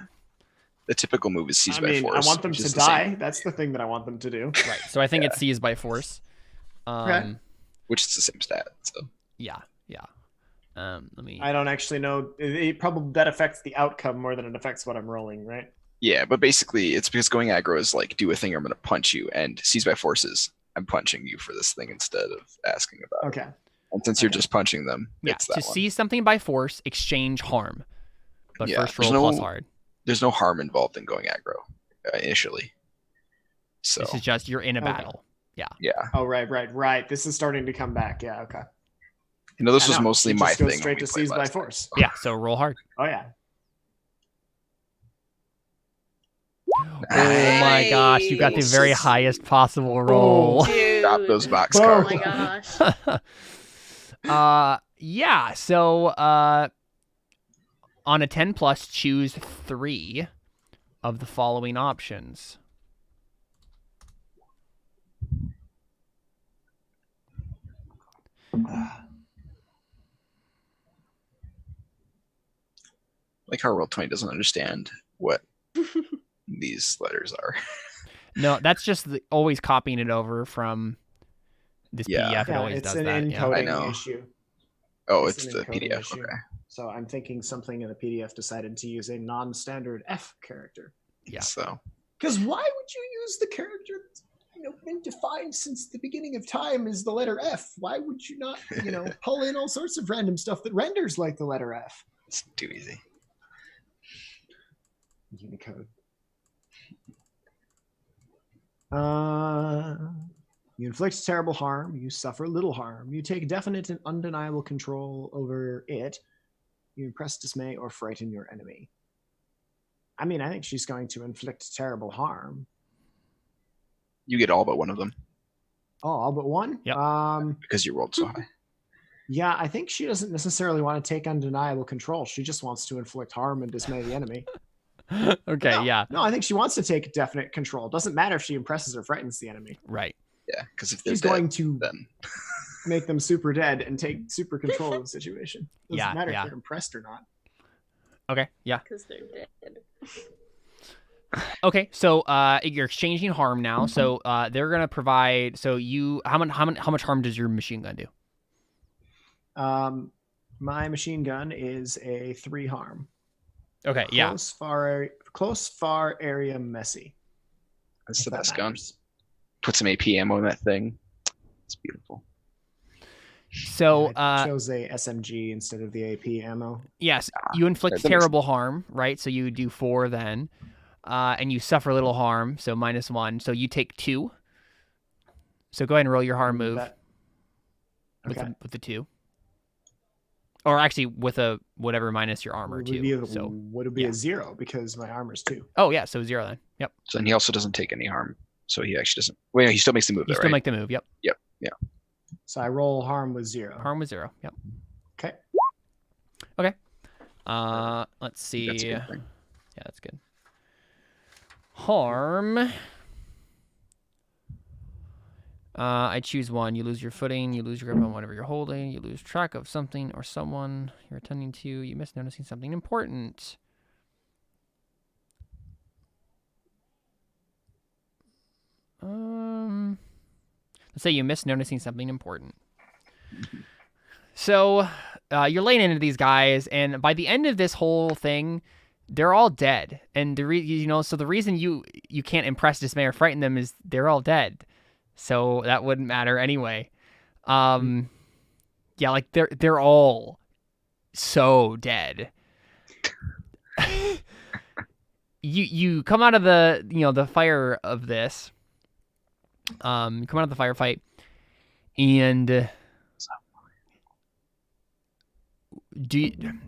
The typical move is seize I by mean, force. I want them which to is the same. die. That's the thing that I want them to do. Right. So I think it's seize by force. Okay. Which is the same stat. So Yeah. Let me... I don't actually know. It probably that affects the outcome more than it affects what I'm rolling, right? yeah, but basically it's because going aggro is like do a thing or I'm gonna punch you, and seize by force is I'm punching you for this thing instead of asking about it. Okay. And since you're Okay. just punching them, Yeah, it's to that one. seize something by force, exchange harm. But Yeah, first there's roll no- plus hard. There's no harm involved in going aggro initially. So This is just you're in a Okay. battle. yeah, Oh, right. This is starting to come back. Yeah. Okay. this I was know. mostly She my just thing. goes when straight we to played seize by last time. force. Yeah, so roll hard. Oh yeah. Oh my gosh, you got the very Nice. highest possible roll. Dude. Stop those box Oh Oh cards. my gosh. Yeah, so on a 10 plus, choose 3 of the following options. Like how Roll20 doesn't understand what these letters are. No, that's just always copying it over from this Yeah. PDF. It Yeah, always it's does an that. Yeah. I encoding know. issue. Oh, It's it's an the encoding PDF. issue. Okay. So I'm thinking something in the PDF decided to use a non-standard F character. Yeah. So Because why would you use the character that's been defined since the beginning of time as the letter F? Why would you not, pull in all sorts of random stuff that renders like the letter F? it's too easy. Unicode. You inflict terrible harm. You suffer little harm. You take definite and undeniable control over it. You impress, dismay, or frighten your enemy. I mean, I think she's going to inflict terrible harm. You get all but one of them Oh, all but one? Yep. because you rolled so high. Yeah, I think she doesn't necessarily want to take undeniable control. She just wants to inflict harm and dismay the enemy. Okay, No, yeah, No, I think she wants to take definite control. It doesn't matter if she impresses or frightens the enemy. right. Yeah, because if they're She's dead, going to then make them super dead and take super control of the situation. Doesn't Yeah, matter yeah. if they're impressed or not. Okay, yeah. Because they're dead. Okay, so you're exchanging harm now. So they're gonna provide. So you, how much harm does your machine gun do? My machine gun is a 3 harm. Okay, yeah. Close, far area, messy. that's if the that best gun. matters. Put some AP ammo in that thing. It's beautiful. So I chose a SMG instead of the AP ammo. yes, you inflict that makes terrible harm, right? So you do 4 then, and you suffer little harm, so -1. So you take 2. So go ahead and roll your harm move Okay. with the 2, or actually with a whatever minus your armor Would too. it be yeah. a 0 because my armor's 2? Oh yeah, so 0 then. Yep. So then he also doesn't take any harm. So he actually doesn't. Wait, no, he still makes the move. You Though, still right? make the move. Yep. Yep. Yeah. So I roll harm with 0. Harm was 0. Yep. Okay. Okay. Let's see. That's a good thing. Yeah, that's good. Harm. I choose 1. You lose your footing. You lose your grip on whatever you're holding. You lose track of something or someone you're attending to. You miss noticing something important. Let's say you miss noticing something important. So you're laying into these guys, and by the end of this whole thing, they're all dead. And so the reason you can't impress, dismay, or frighten them is they're all dead. So that wouldn't matter anyway. Yeah, like they're all so dead. You come out of the fire of this. You come out of the firefight, and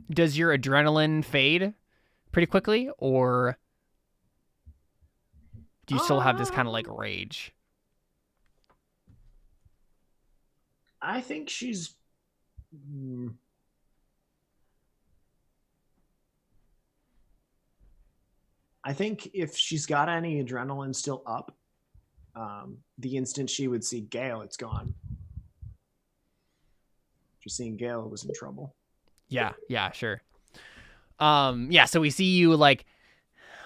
does your adrenaline fade pretty quickly, or do you still have this kind of like rage? I think she's. I think if she's got any adrenaline still up, the instant she would see Ghale, it's gone. Just seeing Ghale was in trouble. Yeah, sure. Yeah, so we see you like,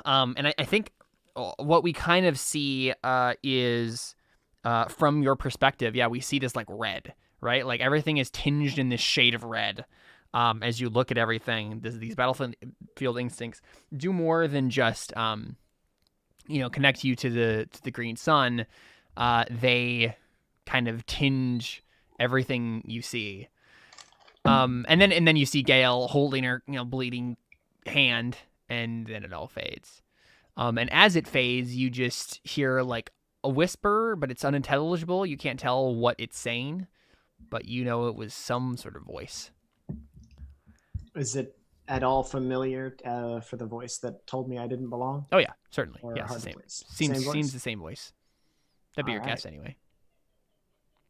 and I think what we kind of see is from your perspective, yeah, we see this like red, right? Like everything is tinged in this shade of red. As you look at everything, these battlefield instincts do more than just connect you to the green sun. They kind of tinge everything you see. And then you see Ghale holding her bleeding hand, and then it all fades. And as it fades, you just hear like a whisper, but it's unintelligible. You can't tell what it's saying, but it was some sort of voice. Is it at all familiar for the voice that told me I didn't belong? Oh yeah, certainly. Or Yeah, it's hard the same. voice? Seems Same voice? the same voice. That'd be your guess anyway.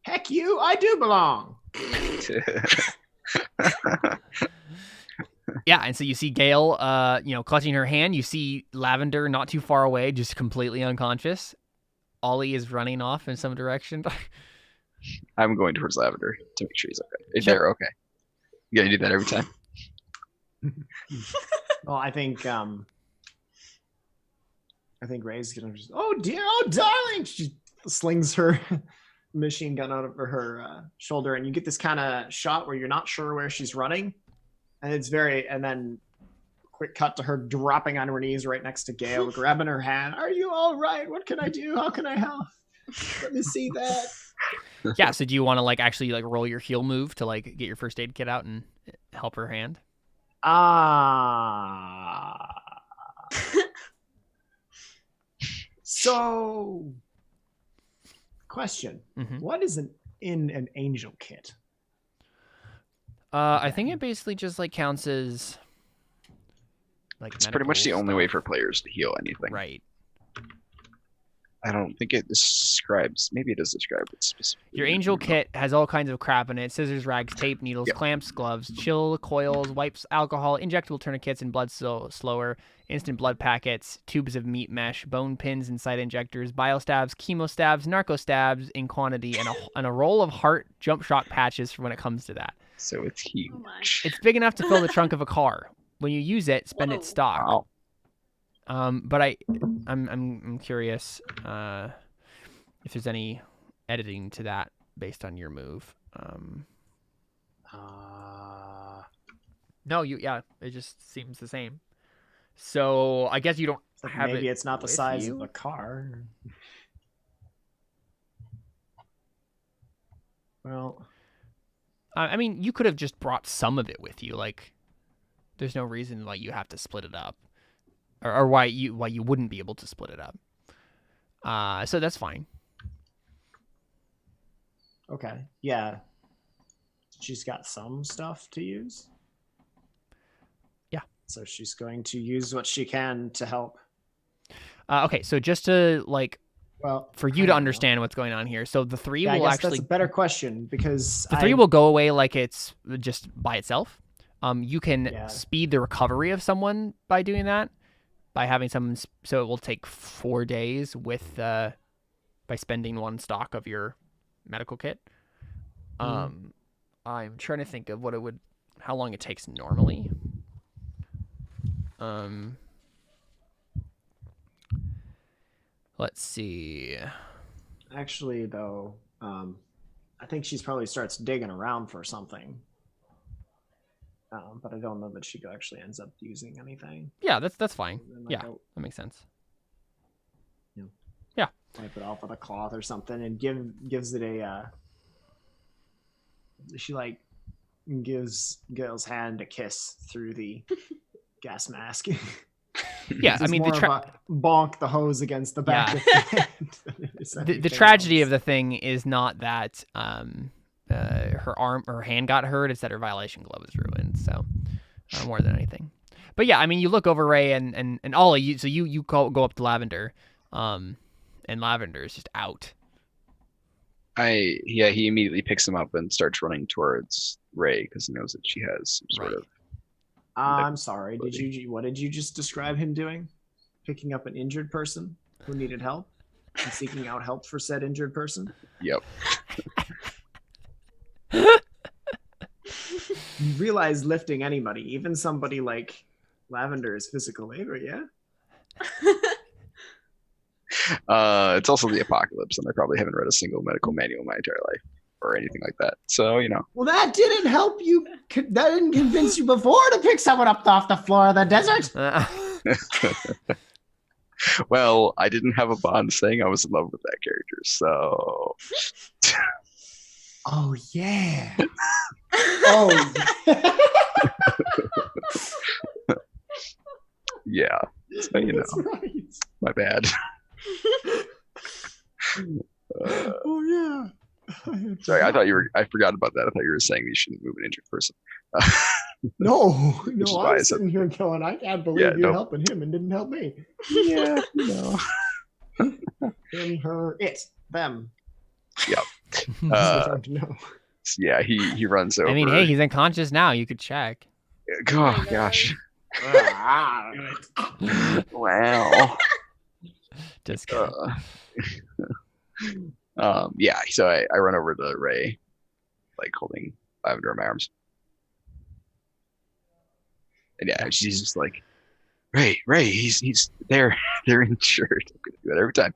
Heck you, I do belong. Yeah, and so you see Ghale, clutching her hand. You see Lavender not too far away, just completely unconscious. Ollie is running off in some direction. I'm going towards Lavender to make sure he's okay. If Sure. they're okay. You gotta do that every time. Well, I think Ray's gonna just, oh dear, oh darling. She slings her machine gun out of her shoulder, and you get this kind of shot where you're not sure where she's running, and then quick cut to her dropping on her knees right next to Ghale, grabbing her hand. Are you all right? What can I do? How can I help? Let me see that. Yeah, so do you want to actually roll your heal move to get your first aid kit out and help her hand? So, question. Mm-hmm. What is in an angel kit? I think it basically just counts as it's pretty much the only way for players to heal anything. Right. I don't think it describes. Maybe it does describe it specifically. Your angel kit has all kinds of crap in it: scissors, rags, tape, needles, Yep. clamps, gloves, chill, coils, wipes, alcohol, injectable tourniquets and blood slower, instant blood packets, tubes of meat mesh, bone pins and site injectors, biostabs, chemostabs, narcostabs in quantity, and a roll of heart jump shock patches for when it comes to that. So it's huge. Oh my. It's big enough to fill the trunk of a car. When you use it, spend its Whoa. stock. Wow. But I'm curious if there's any editing to that based on your move. No, it just seems the same. So I guess you don't have maybe it it's not the with size you? of a car. Well, I mean, you could have just brought some of it with you. Like, there's no reason why you have to split it up, or why you wouldn't be able to split it up. So that's fine. okay. Yeah. She's got some stuff to use. Yeah. So she's going to use what she can to help. Okay, so just to Well, for I you to don't know. understand what's going on here. So the three Yeah, I will guess actually that's a better question because the three will go away like it's just by itself. You can Yeah. speed the recovery of someone by doing that, by having someone. So it will take 4 days with by spending one stock of your medical kit. I'm trying to think of how long it takes normally. Let's see. Actually, though, I think she's probably starts digging around for something. But I don't know that she actually ends up using anything. Yeah, that's fine. And then, Yeah, that makes sense. Wipe it off with a cloth or something, and gives it a. She gives Ghale's hand a kiss through the gas mask. Yeah, I It's mean more of a bonk the hose against the back of the hand. The tragedy of the thing is not that her hand got hurt; it's that her violation glove is ruined. So more than anything. But yeah, I mean, you look over Rae and Ollie. So you go up to Lavender, and Lavender is just out. He immediately picks him up and starts running towards Rae because he knows that she has some sort of. I'm sorry. What did you just describe him doing? Picking up an injured person who needed help and seeking out help for said injured person? Yep. You realize lifting anybody, even somebody like Lavender, is physical labor, yeah? It's also the apocalypse, and I probably haven't read a single medical manual in my entire life or anything like that. So, Well, that didn't help you. That didn't convince you before to pick someone up off the floor of the desert. Well, I didn't have a bond saying I was in love with that character, so. Oh, yeah. Oh, Yeah. So, that's right. my bad. Oh, yeah. Sorry, I forgot about that. I thought you were saying that you shouldn't move an injured person. No, is no, why I I'm said- sitting here going, I can't believe Yeah, you're no. helping him and didn't help me. Yeah, Him, her, it, them. Uh, Hard to know. yeah, he runs over. I mean, hey, he's unconscious now. You could check. Oh, gosh. Ah, Wow. Just kidding. Yeah, so I run over to Rae, holding Lavender in my arms. And yeah, she's just like, Rae, he's they're insured. I'm gonna do that every time.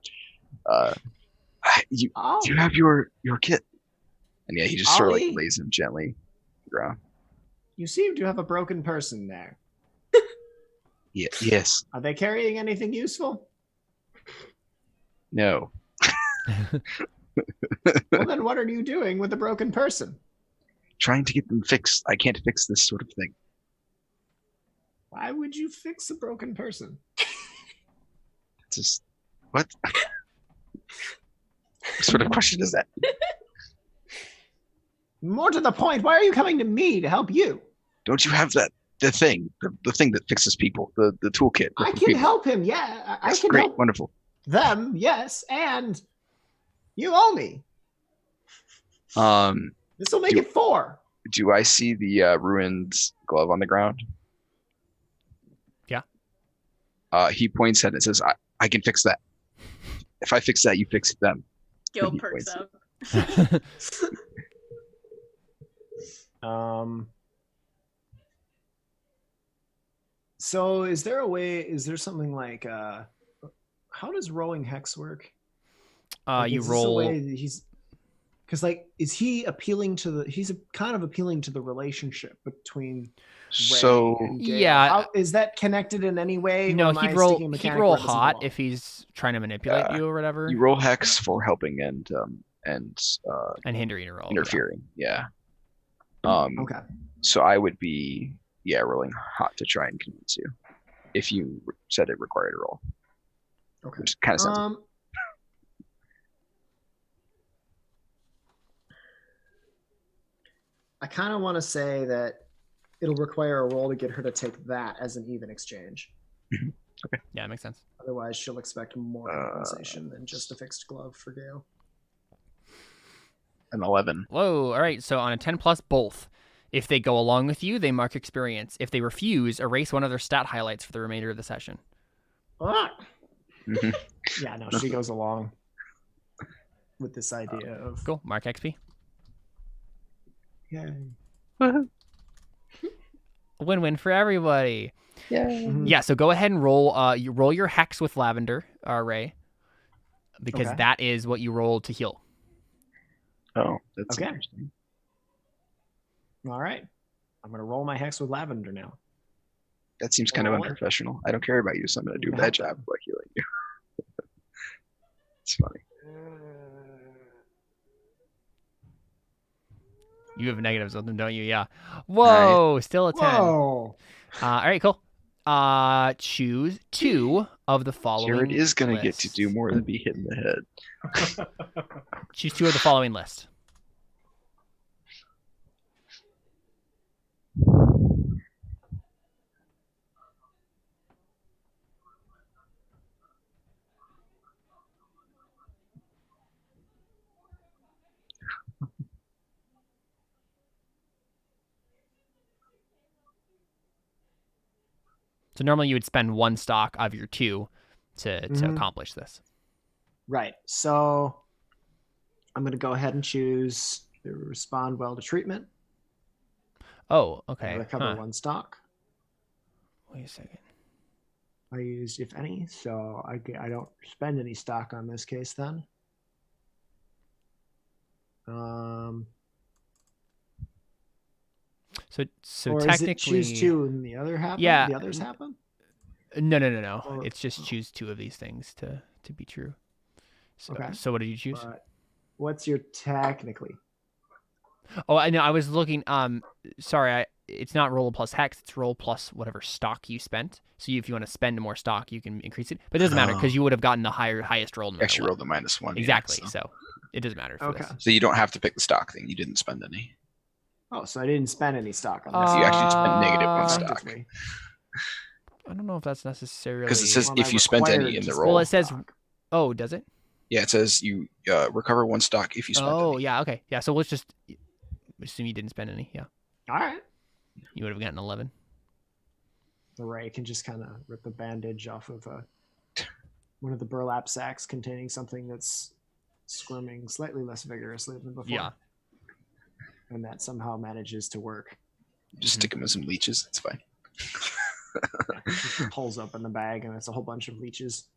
You have your kit. And yeah, he just sort of Ollie? lays him gently on the ground. You seem to have a broken person there. Yeah, yes. Are they carrying anything useful? No. Well, then what are you doing with a broken person? Trying to get them fixed. I can't fix this sort of thing. Why would you fix a broken person? Just what? What sort of question is that? More to the point, why are you coming to me to help you? Don't you have the thing that fixes people, the toolkit? I for can people? help him, yeah. I Yes, can great, help. wonderful. Them, yes, and you owe me. This will make it 4. Do I see the ruined glove on the ground? Yeah. He points at it and says, I can fix that. If I fix that, you fix them. Gil He perks points up. So is there a way, is there something like how does rolling hex work? Like, You is this a roll. way that he's because like is he appealing to the he's kind of appealing to the relationship between So Rae and Ghale. Yeah. How, is that connected in any way? No, or am I he'd roll. sticking a He'd mechanic roll where it doesn't hot belong? if he's trying to manipulate you or whatever, you roll hex for helping and and hindering a roll. interfering. Yeah. Okay. So I would be rolling hot to try and convince you if you said it required a roll. Okay. Which kind of sounds. I kind of want to say that it'll require a roll to get her to take that as an even exchange. Okay. Yeah, that makes sense. Otherwise, she'll expect more compensation than just a fixed glove for Ghale. An 11. Whoa! All right. So on a 10 plus, both. If they go along with you, they mark experience. If they refuse, erase one of their stat highlights for the remainder of the session. Ah! Yeah, no, she goes along with this idea of Cool. Mark XP. yay. Win-win for everybody. Mhm. Yeah. So go ahead and roll. You roll your hex with lavender, Rae, because Okay. that is what you roll to heal. Oh, that's Okay. interesting. All right. I'm going to roll my hex with lavender now. That seems kind of Roll it. unprofessional. I don't care about you, so I'm going to do a Yeah. bad job by healing you. It's funny. You have negatives with them, don't you? Yeah. Whoa! Still a 10. Whoa. All right. Cool. Choose 2 of the following. Jared is going to get to lists. do more than be hit in the head. Choose 2 of the following list. So normally you would spend 1 stock of your 2 to Mhm. accomplish this. Right. So I'm going to go ahead and choose to respond well to treatment. Oh, okay. Recover 1 stock. Wait a second. I used, if any, so I don't spend any stock on this case then. So or technically, is it choose 2 and the other happen? Yeah. The others happen? No. Or- It's just choose 2 of these things to be true. So, Okay. so what did you choose? But what's your technically? Oh, I know. I was looking. Sorry. It's not roll plus hex. It's roll plus whatever stock you spent. So if you want to spend more stock, you can increase it. But it doesn't matter because you would have gotten the highest roll. No matter Actually, what. rolled the -1. Exactly. Yeah, so. So it doesn't matter for Okay. this. So you don't have to pick the stock thing. You didn't spend any. Oh, so I didn't spend any stock on this. You actually spent negative Uh, one stock. Effectively. I don't know if that's necessarily Because it says Or am if I you spent any required in to the spend roll. Well, it says. stock? Oh, does it? Yeah, it says you recover 1 stock if you spent Oh, any. yeah. Okay. Yeah. So let's just assume you didn't spend any. Yeah. All right. You would have gotten 11. Rae can just kind of rip the bandage off of one of the burlap sacks containing something that's squirming slightly less vigorously than before. Yeah. And that somehow manages to work. Just stick them in some leeches. It's fine. It pulls open the bag and it's a whole bunch of leeches.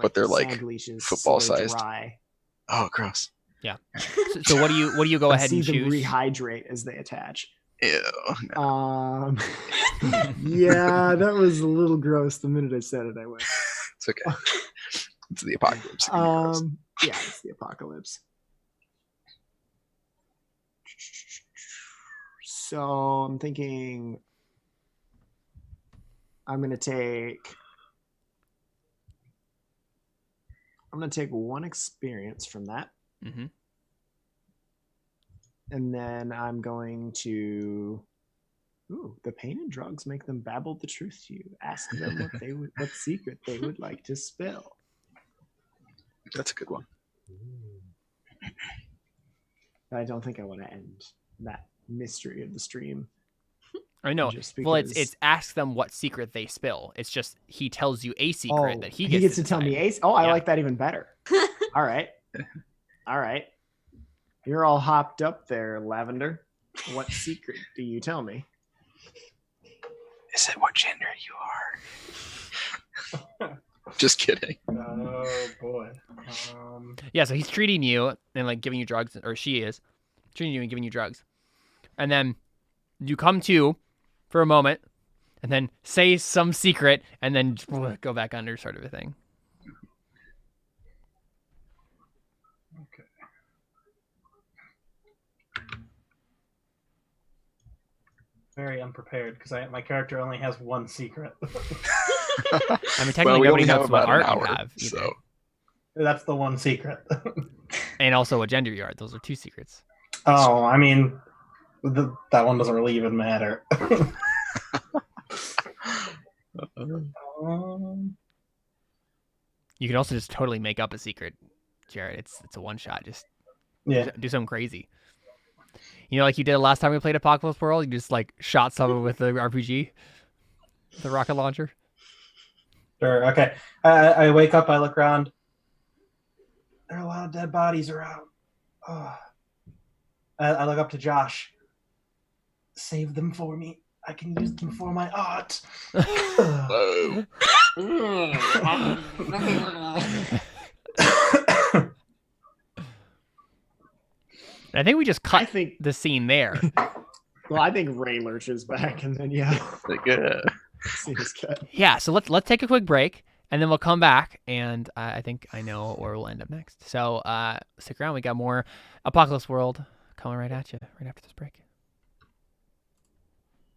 But they're like sand leeches, football so they're sized. Dry. Oh, gross. Yeah. So what do you go And ahead see and them choose? rehydrate as they attach. Ew. Yeah, that was a little gross the minute I said it. I went. It's okay. It's the apocalypse. It can be gross. Yeah, it's the apocalypse. So I'm thinking I'm gonna take 1 experience from that. Mm-hmm. And then I'm going to the pain and drugs make them babble the truth to you. Ask them what secret they would like to spill. That's a good one. I don't think I want to end that mystery of the stream. I know. Just Well, because... it's ask them what secret they spill. It's just he tells you a secret that he gets to tell decide. me ace. Oh, I Yeah. like that even better. All right. All right. You're all hopped up there, Lavender. What secret do you tell me? Is it what gender you are? Just kidding. Oh boy. Yeah, so he's treating you and like giving you drugs, or she is treating you and giving you drugs, and then you come to for a moment, and then say some secret, and then go back under, sort of a thing. Okay. Very unprepared because my character only has one secret. I mean, technically, Well, we nobody only have knows what about an art you hour, have, either. so That's the one secret. And also what gender you are. Those are two secrets. Oh, I mean, that one doesn't really even matter. You can also just totally make up a secret, Jared. It's a one shot. Just Yeah. do something crazy. You know, like you did last time we played Apocalypse World. You just like shot someone with the RPG, the rocket launcher. Sure. Okay. I wake up. I look around. There are a lot of dead bodies around. Oh. I look up to Josh. Save them for me. I can use them for my art. whoa. I think we just cut I think. the scene there. Well, I think Rae lurches back, and then yeah, Like, scene is cut. Yeah, so let's take a quick break, and then we'll come back, and I think I know where we'll end up next. So stick around. We got more Apocalypse World coming right at you right after this break.